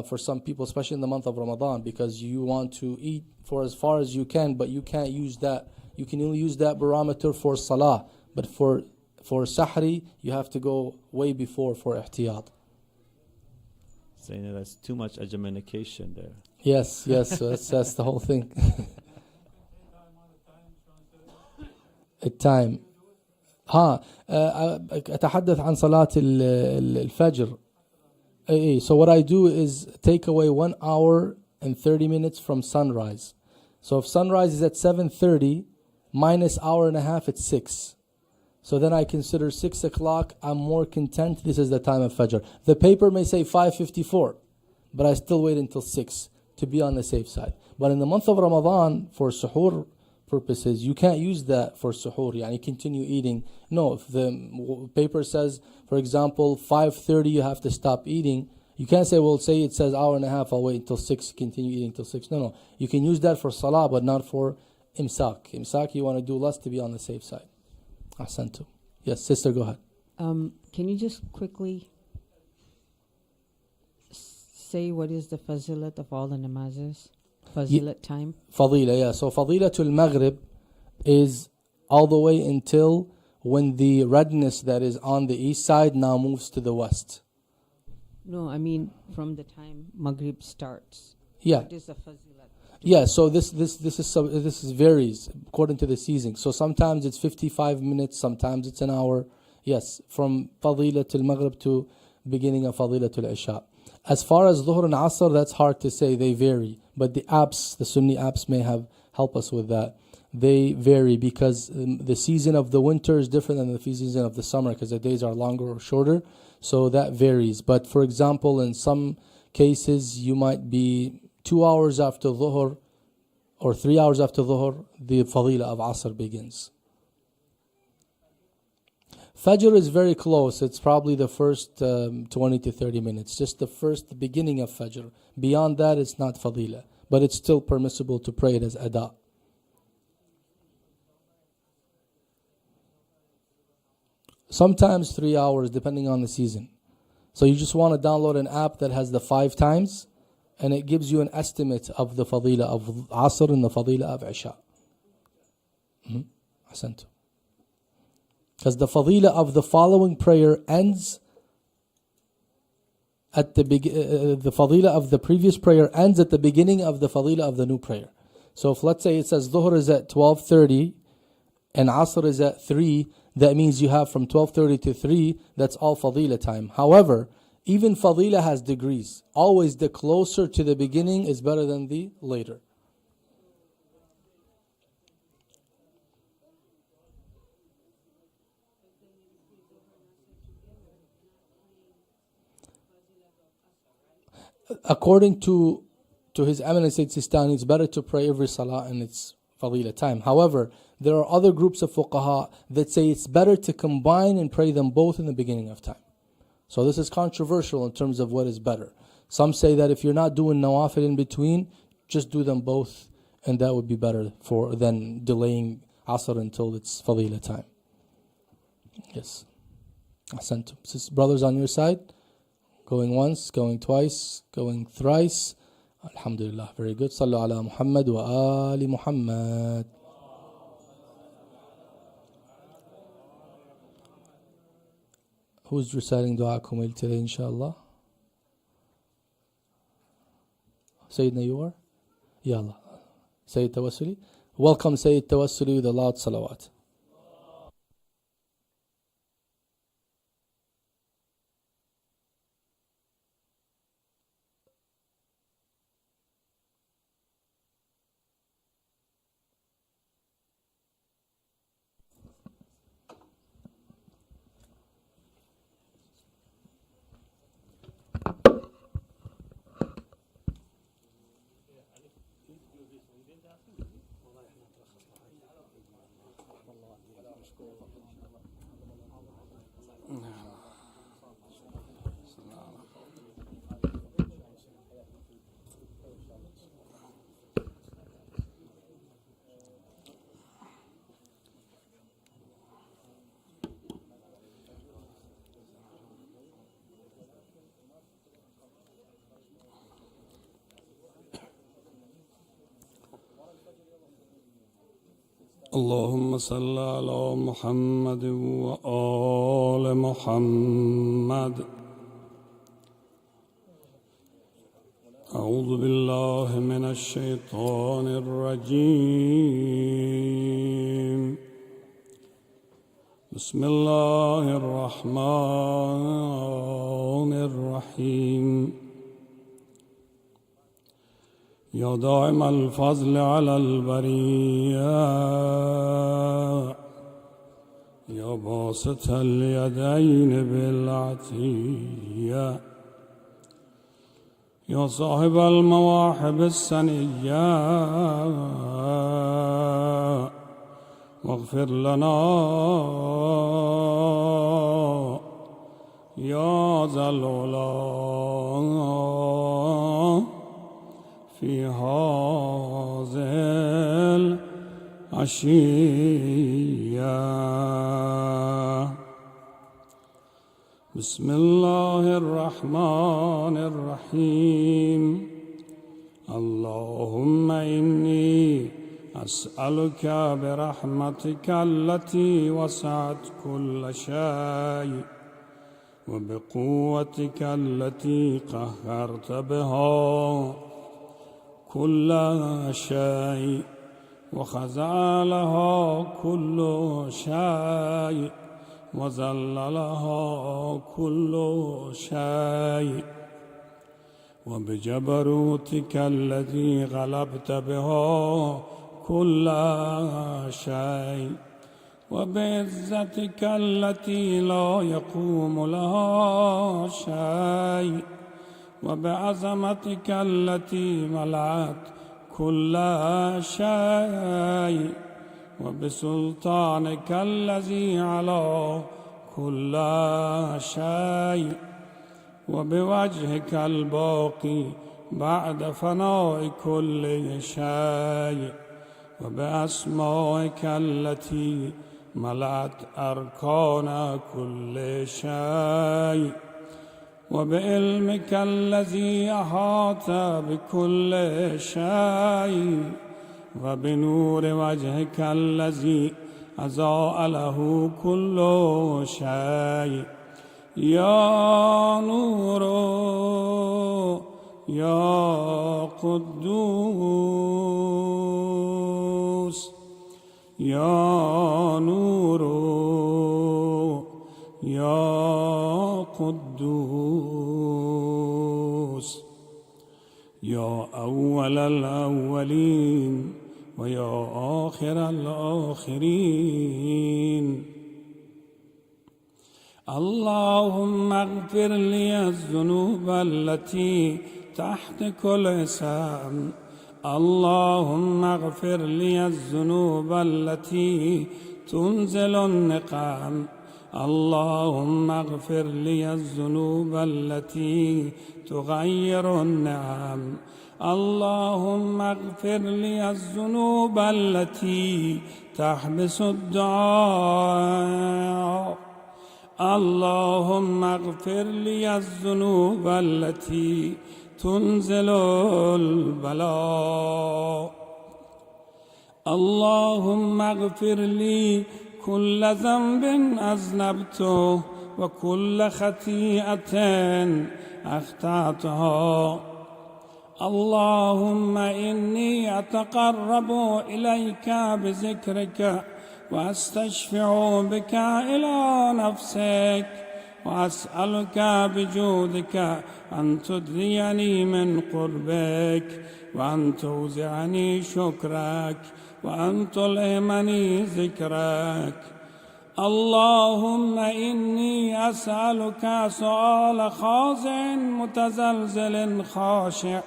for some people, especially in the month of Ramadan, because you want to eat for as far as you can, but you can't use that. You can only use that barometer for Salah. But for Sahri, you have to go way before for Ihtiyat. saying that that's too much ajamanication there. Yes, so that's the whole thing. التايم أتحدث عن صلاة الفجر. So what I do is take away 1 hour and 30 minutes from sunrise. So if sunrise is at 7:30 minus hour and a half, it's 6. So then I consider 6 o'clock. I'm more content. This is the time of Fajr. The paper may say 5:54, but I still wait until 6 to be on the safe side. But in the month of Ramadan, for suhoor purposes, you can't use that for suhoor. You continue eating. No, if the paper says, for example, 5:30, you have to stop eating. You can't say, well, say it says hour and a half, I'll wait until 6, continue eating till 6. No. You can use that for salah, but not for imsak. Imsak, you want to do less to be on the safe side. Ahsantu. Yes, sister, go ahead. Can you just quickly say what is the fazilat of all the namazes? Fazilat time? Fadila, yeah. So Fadilatul Maghrib is all the way until when the redness that is on the east side now moves to the west. No, I mean from the time Maghrib starts. Yeah. What is the fazilat? Yeah, so this is varies according to the season. So sometimes it's 55 minutes, sometimes it's an hour. Yes, from Fadilatul Maghrib to beginning of Fadilatul Isha. As far as Dhuhr and Asr, that's hard to say. They vary. But the apps, the Sunni apps may help us with that. They vary because the season of the winter is different than the season of the summer because the days are longer or shorter. So that varies. But for example, in some cases, you might be 2 hours after Dhuhr or 3 hours after Dhuhr, the Fadila of Asr begins. Fajr is very close. It's probably the first 20 to 30 minutes. Just the beginning of Fajr. Beyond that, it's not Fadila. But it's still permissible to pray it as Ada. Sometimes 3 hours, depending on the season. So you just want to download an app that has the 5 times, and it gives you an estimate of the Fadila of Asr and the Fadila of Isha. Ahsantu. Because the fadila of the following prayer ends at the fadila of the previous prayer ends at the beginning of the fadila of the new prayer. So if let's say it says Dhuhr is at 12:30 and Asr is at 3, that means you have from 12:30 to 3, that's all fadila time. However, Even fadila has degrees. Always the closer to the beginning is better than the later. According to His Eminence Sayyid Sistani, it's better to pray every salah in its fadila time. However, there are other groups of fuqaha that say it's better to combine and pray them both in the beginning of time. So this is controversial in terms of what is better. Some say that if you're not doing nawafil in between, just do them both, and that would be better than delaying asr until it's fadila time. Yes. Ahsantum. Brothers on your side? Going once, going twice, going thrice. Alhamdulillah, very good. Sallu ala Muhammad wa ali Muhammad. Who's reciting Dua Kumail today, inshallah? Sayyidina, you are? Ya Allah. Sayyid Tawassuli. Welcome Sayyid Tawassuli with a loud salawat. اللهم صل على محمد وآل محمد. أعوذ بالله من الشيطان الرجيم. بسم الله الرحمن الرحيم. يا دائم الفضل على البرية، يا باسط اليدين بالعطية، يا صاحب المواهب السنية، واغفر لنا يا ذا العلا في هذه العشية. بسم الله الرحمن الرحيم. اللهم إني أسألك برحمتك التي وسعت كل شيء، وبقوتك التي قهرت بها كل شيء، وخضع لها كل شيء، وذل لها كل شيء، وبجبروتك الذي غلبت بها كل شيء، وبعزتك التي لا يقوم لها شيء، وبعظمتك التي ملأت كل شيء، وبسلطانك الذي على كل شيء، وبوجهك الباقي بعد فناء كل شيء، وبأسمائك التي ملأت أركان كل شيء، وبعلمك الذي أحاط بكل شيء، وبنور وجهك الذي أضاء له كل شيء. يا نور يا قدوس، يا نور يا قدوس. القدوس يا أول الأولين ويا آخر الآخرين. اللهم اغفر لي الذنوب التي تحت كل اسم. اللهم اغفر لي الذنوب التي تنزل النقم. اللهم اغفر لي الذنوب التي تغير النعم. اللهم اغفر لي الذنوب التي تحبس الدعاء. اللهم اغفر لي الذنوب التي تنزل البلاء. اللهم اغفر لي كل ذنب أذنبته وكل خطيئة أخطأتها. اللهم إني أتقرب إليك بذكرك وأستشفع بك إلى نفسك، وأسألك بجودك أن تدريني من قربك، وأن توزعني شكرك، وأن تلهمني ذكرك. اللهم إني أسألك سؤال خاضع متزلزل خاشع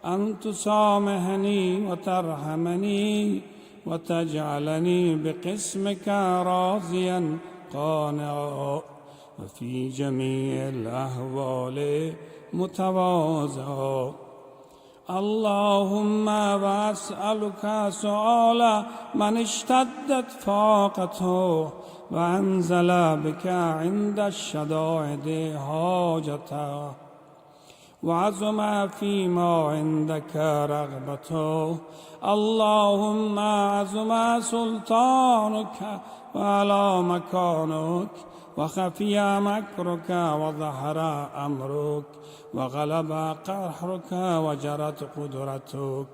أن تسامحني وترحمني وتجعلني بقسمك راضيا قانعا وفي جميع الأحوال متواضعا. اللهم وأسألك سؤال من اشتدت فاقته وأنزل بك عند الشدائد حاجته وعظم فيما عندك رغبته. اللهم عظم سلطانك وعلى مكانك وخفي مكرك وظهر أمرك وغلب قهرك وجرت قدرتك،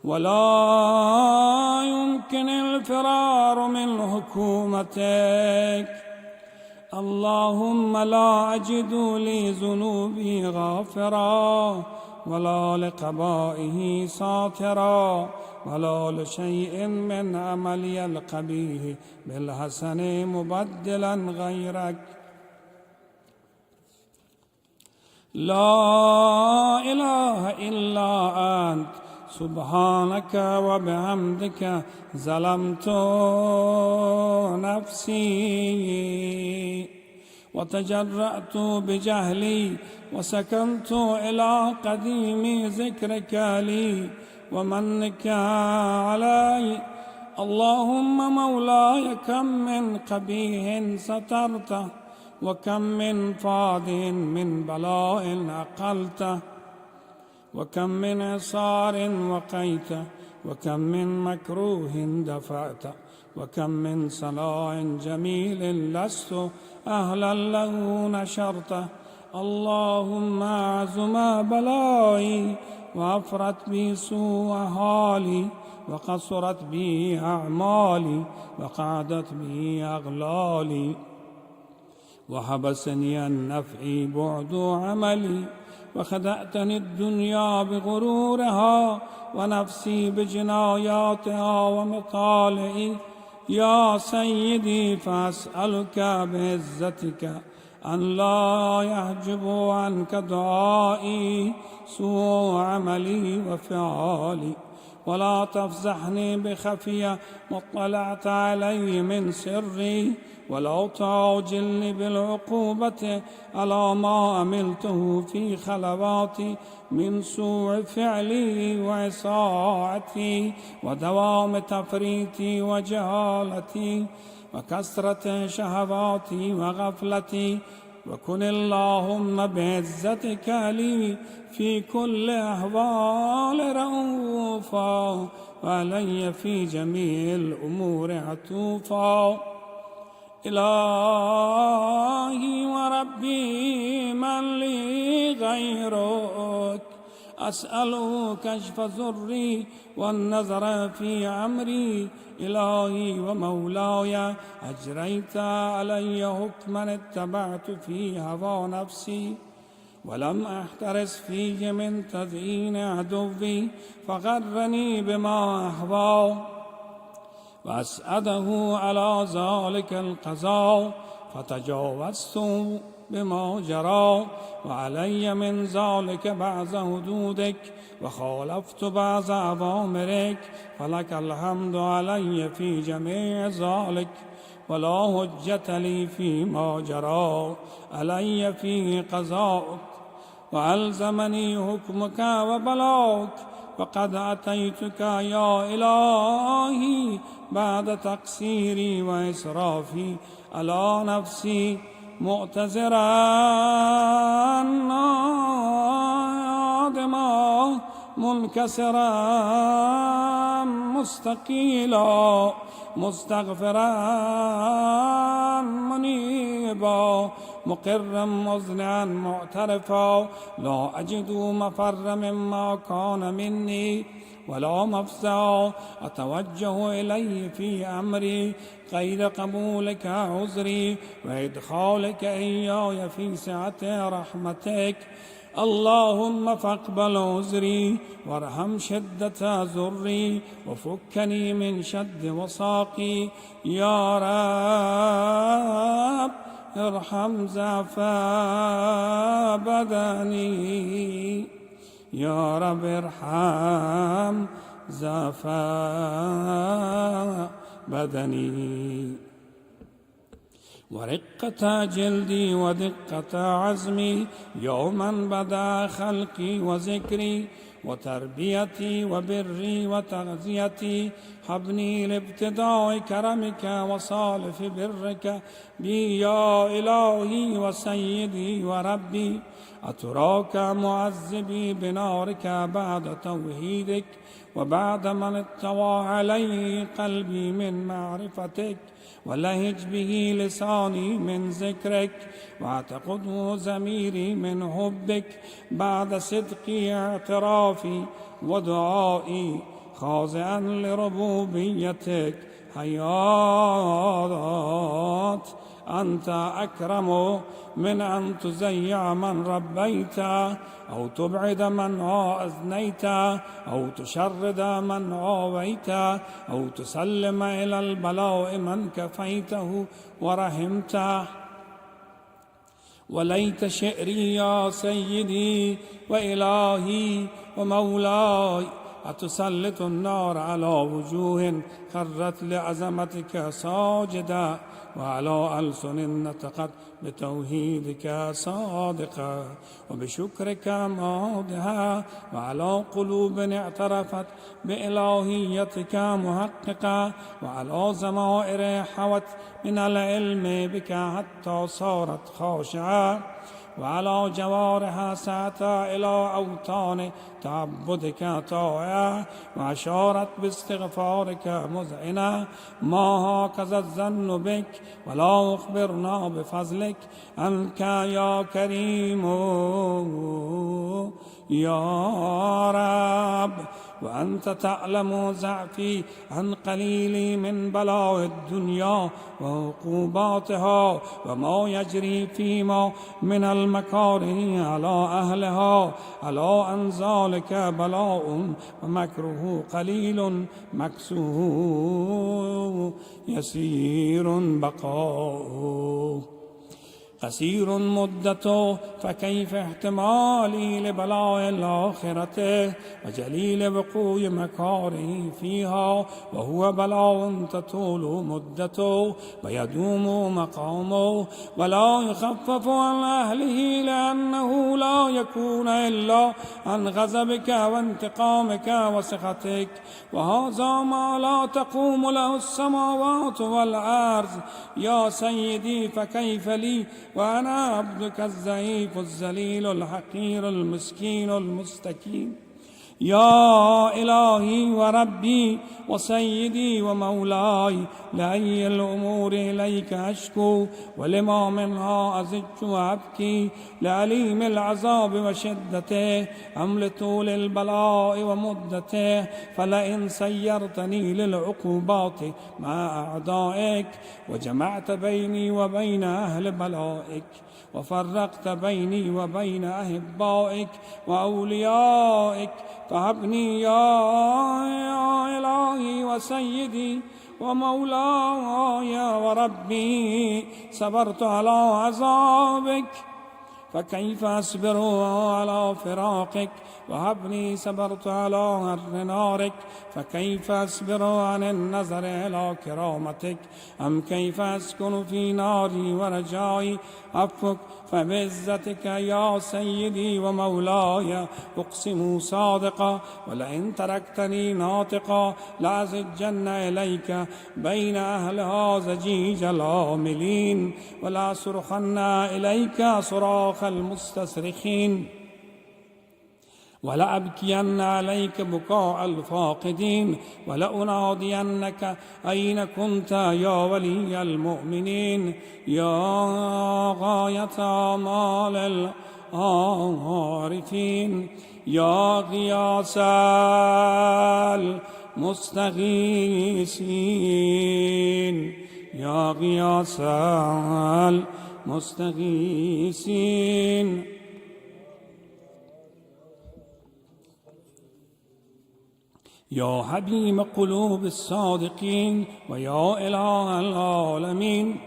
ولا يمكن الفرار من حكومتك. اللهم لا أجد لذنوبي غافرا ولا لقبائه ساترا ولا لشيء من عملي القبيح بالحسن مبدلا غيرك. لا إله إلا أنت سبحانك وبحمدك ظلمت نفسي وتجرأت بجهلي وسكنت إلى قديم ذكرك لي ومنك علي. اللهم مولاي كم من قبيح سترته وكم من فاض من بلاء أقلته وكم من عصار وقيته وكم من مكروه دفعته وكم من صلاح جميل لست أهلا له نشرته. اللهم عزم بلائي وأفرت بي سوء حالي وقصرت بي أعمالي وقعدت بي أغلالي وحبسني النفع بعد عملي وخدعتني الدنيا بغرورها ونفسي بجناياتها ومطالعي. يا سيدي فأسألك بعزتك أن لا يحجب عنك دعائي سوء عملي وفعالي، ولا تفزحني بخفية مطلعت علي من سري، ولا تعجلني بالعقوبة على ما عملته في خلواتي من سوء فعلي وعصاعتي ودوام تفريطي وجهالتي وكثرة شهواتي وغفلتي. وكن اللهم بعزتك لي في كل أحوال رؤوفا وعلي في جميع الأمور عطوفا. إلهي وربي من لي غيرك، أسأل كشف ضري والنظر في أمري. إلهي ومولاي أجريت علي حكما اتبعت في هوى نفسي ولم أحترس فيه من تزيين عدوي فغرني بما أهوى وأسأده على ذلك القضاء فتجاوزت بما جرى وعلي من ذلك بعض حدودك وخالفت بعض أوامرك فلك الحمد علي في جميع ذلك ولا حجة لي فيما جرى علي فيه قضاءك وألزمني حكمك وبلاك وقد أتيتك يا إلهي بعد تقصيري وإسرافي على نفسي معتذرا نادما منكسرا مستقيلا مستغفرا منيبا مقرا مذنعا معترفا لا أجد مفر مما كان مني ولا مفزع أتوجه إليه في أمري غير قبولك عذري وإدخالك إياي في سعة رحمتك اللهم فاقبل عذري وارحم شدة ذري وفكني من شد وساقي يا رب ارحم زعفاء بدني يا رب ارحم زعفاء بدني ورقة جلدي ودقة عزمي يوما بدا خلقي وذكري وتربيتي وبري وتغذيتي حبني لابتداء كرمك وصالف برك بي يا إلهي وسيدي وربي أتراك معذبي بنارك بعد توحيدك وبعد من اطوى عليه قلبي من معرفتك ولهج به لساني من ذكرك واعتقده ضميري من حبك بعد صدقي اعترافي ودعائي خاضعا لربوبيتك حياة أنت أكرم من أن تزيع من ربيت أو تبعد من أذنيت أو تشرد من آويت أو تسلم إلى البلاء من كفيته ورحمته وليت شعري يا سيدي وإلهي ومولاي أتسلط النار على وجوه خرت لعظمتك ساجدا وعلى ألسن نطقت بتوحيدك صادقة وبشكرك ماضها وعلى قلوب اعترفت بإلهيتك محققة وعلى ضمائر حوت من العلم بك حتى صارت خاشعة وعلى جوارها سعت إلى أوطان تعبدك طائعة وأشارت باستغفارك مذعنة ما هكذا الظن بك ولا أخبرنا بفضلك أنك يا كريم يا رب وأنت تعلم ضعفي عن قليلي من بلاء الدنيا وعقوباتها وما يجري فيما من المكاره على أهلها على أن ذلك بلاء ومكره قليل مكسور يسير بقاؤه قصير مدته فكيف احتمالي لبلاء الآخرة وجليل وقوع مكاره فيها وهو بلاء تطول مدته ويدوم مقامه ولا يخفف عن أهله لأنه لا يكون إلا عن غضبك وانتقامك وسخطك وهذا ما لا تقوم له السماوات والأرض يا سيدي فكيف لي وأنا عبدك الضعيف الذليل الحقير المسكين المستكين يا إلهي وربي وسيدي ومولاي، لأي الأمور إليك أشكو، ولما منها أزج وأبكي، لأليم العذاب وشدته أم لطول البلاء ومدته؟ فلئن سيرتني للعقوبات مع أعدائك، وجمعت بيني وبين أهل بلائك، وفرقت بيني وبين أحبائك وأوليائك، فهبني يا إلهي وسيدي ومولاي وربي. صبرت على عذابك، فكيف أصبر على فراقك؟ وهبني صبرت على هر نارك، فكيف أصبر عن النظر إلى كرامتك؟ أم كيف أسكن في ناري ورجائي عفوك؟ فبعزتك يا سيدي ومولاي أقسم صادقا، ولئن تركتني ناطقا لأزجن إليك بين أهلها زجيج العاملين، ولا صرخن إليك صراخ المستصرخين، ولأبكين عليك بكاء الفاقدين، ولأنادينك أين كنت يا ولي المؤمنين؟ يا غاية آمال العارفين، يا غياث المستغيثين، يا غياث المستغيثين. يا حبيب قلوب الصادقين، ويا إله العالمين،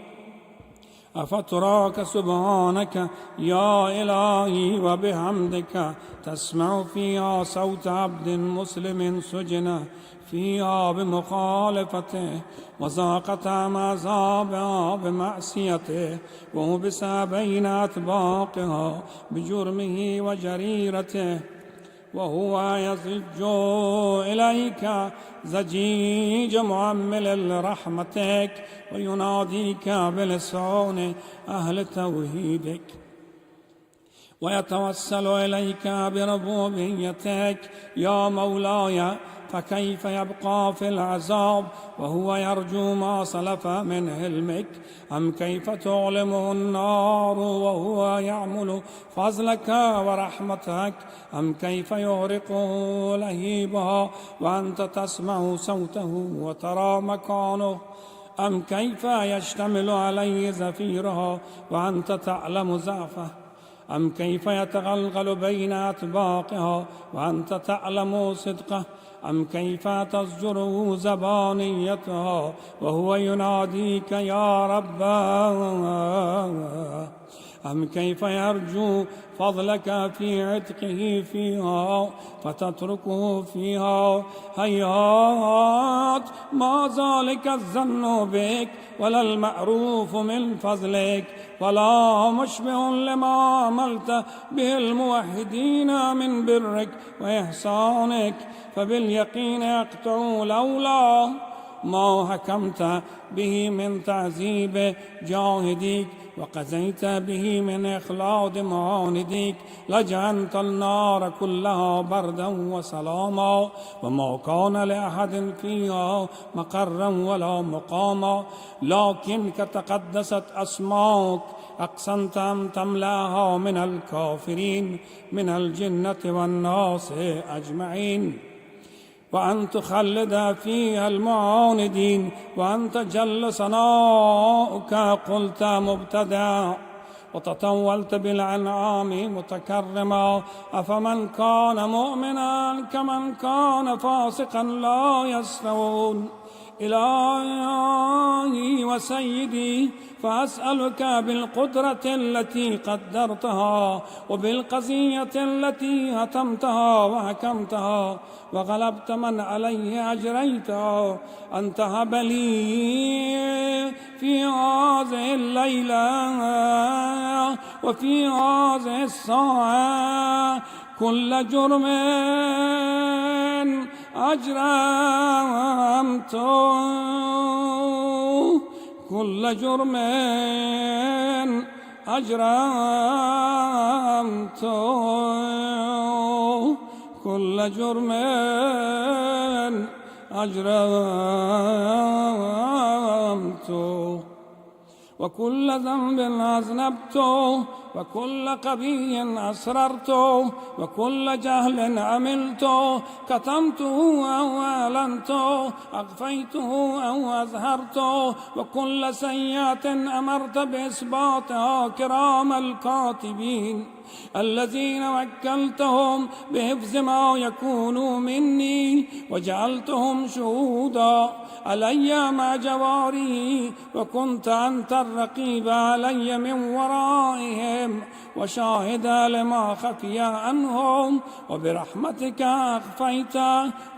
أفتراك سبحانك يا إلهي وبحمدك تسمع فيها صوت عبد مسلم سجن فيها بمخالفته، وذاقت عذابها بمعصيته، وهبس بين أطباقها بجرمه وجريرته، وهو يزج إليك زجيج معمل رحمتك، ويناديك بلسان أهل توحيدك، ويتوسل إليك بربوبيتك يا مولاي. فكيف يبقى في العذاب وهو يرجو ما سلف من علمك؟ أم كيف تعلمه النار وهو يعمل فضلك ورحمتك؟ أم كيف يغرقه لهيبها وأنت تسمع صوته وترى مكانه؟ أم كيف يشتمل عليه زفيرها وأنت تعلم ضعفه؟ أم كيف يتغلغل بين أطباقها وأنت تعلم صدقه؟ أم كيف تزجره زبانيتها وهو يناديك يا رب؟ أم كيف يرجو فضلك في عتقه فيها فتتركه فيها؟ هيهات ما ذلك الظن بك، ولا المعروف من فضلك، ولا مشبه لما عملت به الموحدين من برك وإحسانك. فباليقين يقطع لولا ما حكمت به من تعذيب جاهديك، وقضيت به من إخلاد معانديك، لجعلت النار كلها بردا وسلاما، وما كان لأحد فيها مقرا ولا مقاما. لكنك تقدست أسماك، أقسمت أن تملأها من الكافرين من الجنة والناس أجمعين، وأن تخلد فيها المعاندين، وأنت جل ثناؤك قلت مبتدأ، وتطولت بالأنعام متكرما. أفمن كان مؤمنا كمن كان فاسقا لا يستوون. إلهي وسيدي، فأسألك بالقدرة التي قدرتها، وبالقضية التي هتمتها وحكمتها وغلبت من عليه أجريتها، أن تهب لي في هذه الليلة وفي هذه الساعة كل جرم أجرمته، كل جرم أجرمته، كل جرم أجرمته وكل ذنب أذنبته وكل قبي أسررته وكل جهل عملته كتمته أو أعلنته أخفيته أو أظهرته وكل سيئة أمرت بإثباتها كرام الكاتبين الذين وكلتهم بحفظ ما يكون مني وجعلتهم شهودا علي مع جواري وكنت أنت الرقيب علي من ورائهم وشاهدا لما خفي عنهم وبرحمتك أخفيت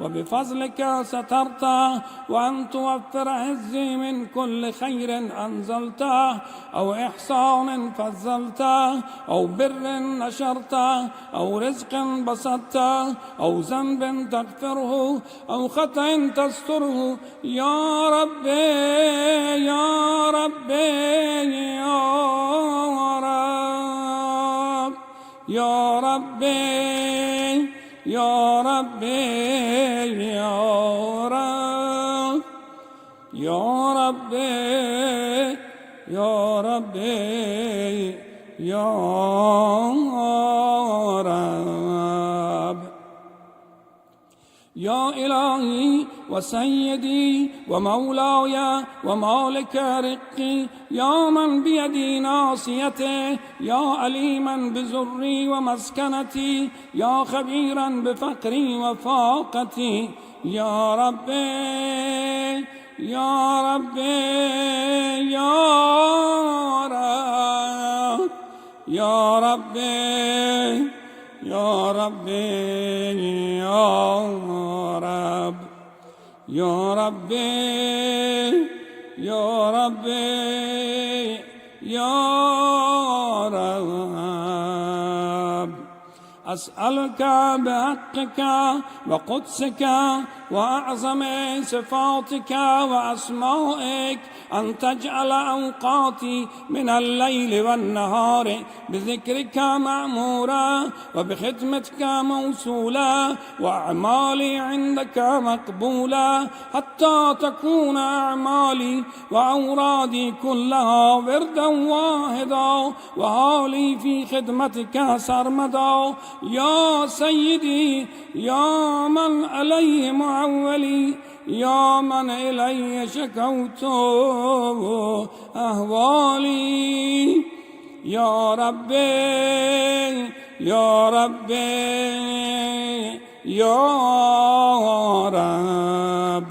وبفضلك سترت وأن توفر عزي من كل خير أنزلته أو إحسان فضلت أو بر نشرت أو رزق بسطت أو ذنب تغفره أو خطأ تستره يا ربي يا ربي يا رب يا ربي يا ربي يا رب يا ربي يا ربي يا رب يا إلهي وسيدي ومولاي ومالك رقي يا من بيدي ناصيته يا عليما بزري ومسكنتي يا خبيرا بفقري وفاقتي يا ربي يا ربي يا رب يا ربي يا ربي يا رب يا ربي يا ربي يا رب أسألك بحقك وقدسك وأعظم صفاتك وأسمائك أن تجعل أوقاتي من الليل والنهار بذكرك معمورا وبخدمتك موصولا وأعمالي عندك مقبولا حتى تكون أعمالي وأورادي كلها وردا واحدا وحالي في خدمتك سرمدا يا سيدي يا من عليه معولي يا من إلي شكوت أهوالي يا ربي يا ربي يا رب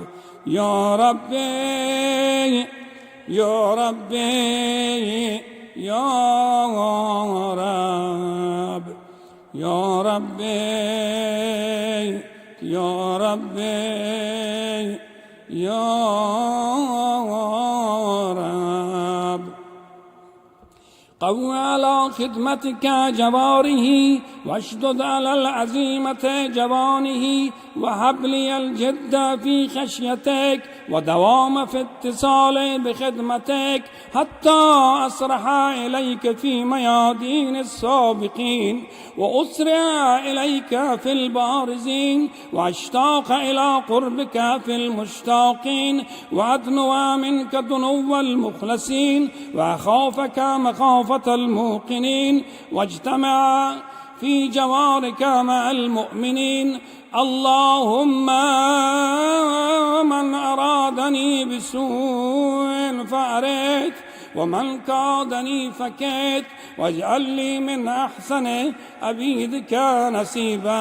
يا ربي يا ربي يا رب يا ربي يا ربي يا رب قو على خدمتك جواره واشدد على العزيمة جوانه وهب لي الجد في خشيتك ودوام في اتصال بخدمتك حتى أسرح إليك في ميادين السابقين وأسرع إليك في البارزين وأشتاق إلى قربك في المشتاقين وأدنو منك دنو المخلصين وأخافك مخافة الموقنين واجتمع في جوارك مع المؤمنين اللهم من أرادني بسوء فأريت ومن كادني فكيت واجعل لي من أحسن عبيدك نصيبا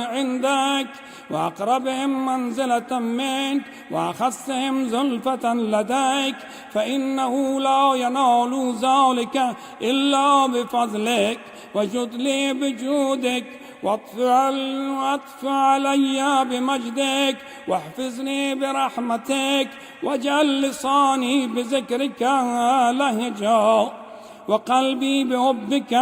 عندك وأقربهم منزلة منك وأخصهم زلفة لديك فإنه لا ينال ذلك إلا بفضلك وجد لي بجودك واطف علي بمجدك واحفظني برحمتك واجعل لساني بذكرك لهجا وقلبي بحبك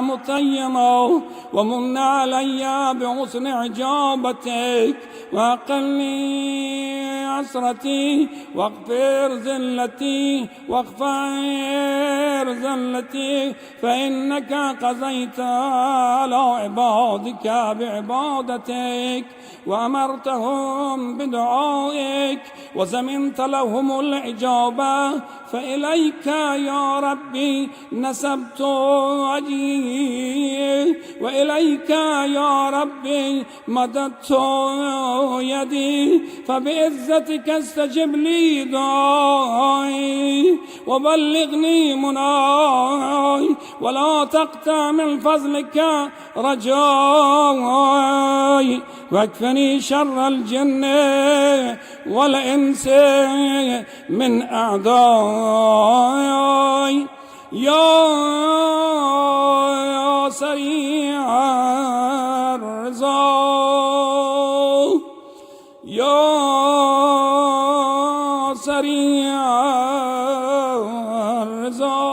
متيما ومن علي بحسن إجابتك وأقلني عسرتي واغفر ذلتي واغفر ذلتي، فإنك قضيت على عبادك بعبادتك وأمرتهم بدعائك وزمنت لهم الإجابة، فإليك يا ربي نسبت وجهي وإليك يا ربي مددت يدي، فبعزتك استجب لي دعائي وبلغني مناي، ولا تقطع من فضلك رجائي، واكفني شر الجن والإنس من أعدائي. يا سريع الرضا، يا سريع الرضا،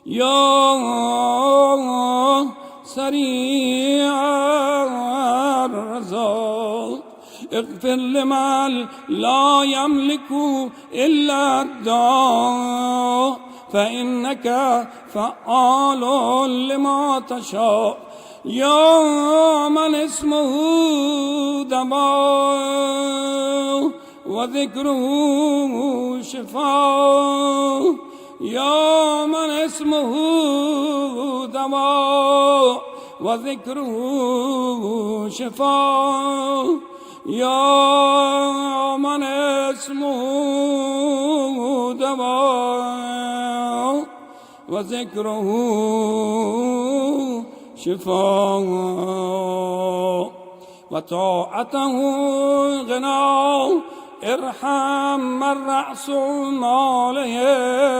يا سريع الرضا، اغفر لمن لا يملك إلا الدعاء، فإنك فعال لما تشاء. يا من اسمه دواء وذكره شفاء، يا من اسمه دواء وذكره شفاء، يا من اسمه دواء وذكره شفاء، وطاعته غنى. ارحم من رأس ماله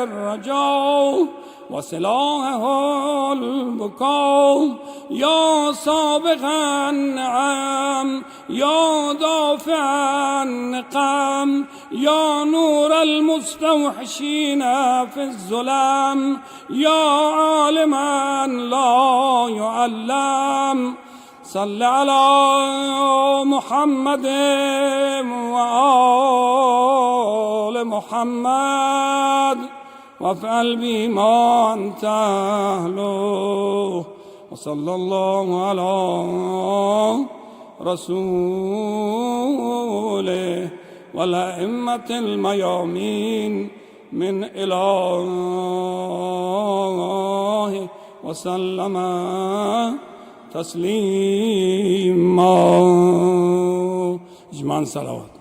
الرجاء وسلاحه البكاء، يا سابق النعم، يا دافع النقم، يا نور المستوحشين في الظلام، يا عالما لا يعلم. صل على محمد وآل محمد وافعل بما أنت أهله، وصلى الله على رسوله والأئمة الميامين من إله وسلم تسليما. اجمعا صلوات.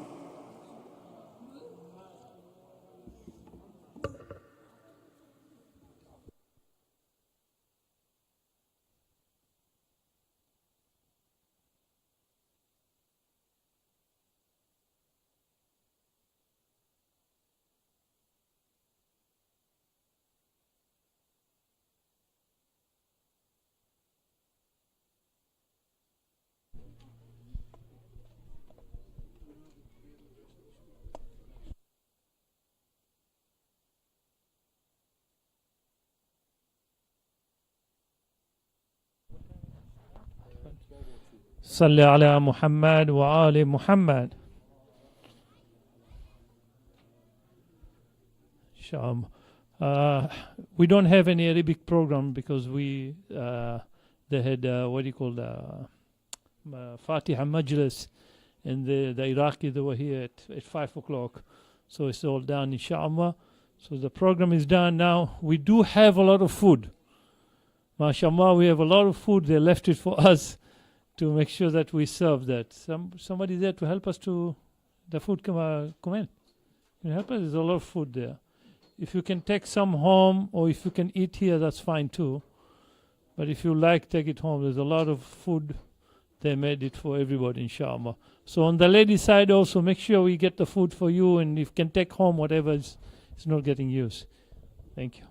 صل على محمد وآل محمد. We don't have any Arabic program because they had Fatiha Majlis, and the Iraqi, they were here at 5 o'clock, so it's all done inshallah. So the program is done now. We do have a lot of food, mashallah. We have a lot of food. They left it for us to make sure that we serve that. Somebody there to help us to the food. Kumail, can you help us? There's a lot of food there. If you can take some home, or if you can eat here, that's fine too. But if you like, take it home. There's a lot of food. They made it for everybody, inshallah. So on the ladies' side also, make sure we get the food for you, and if you can take home whatever is not getting used. Thank you.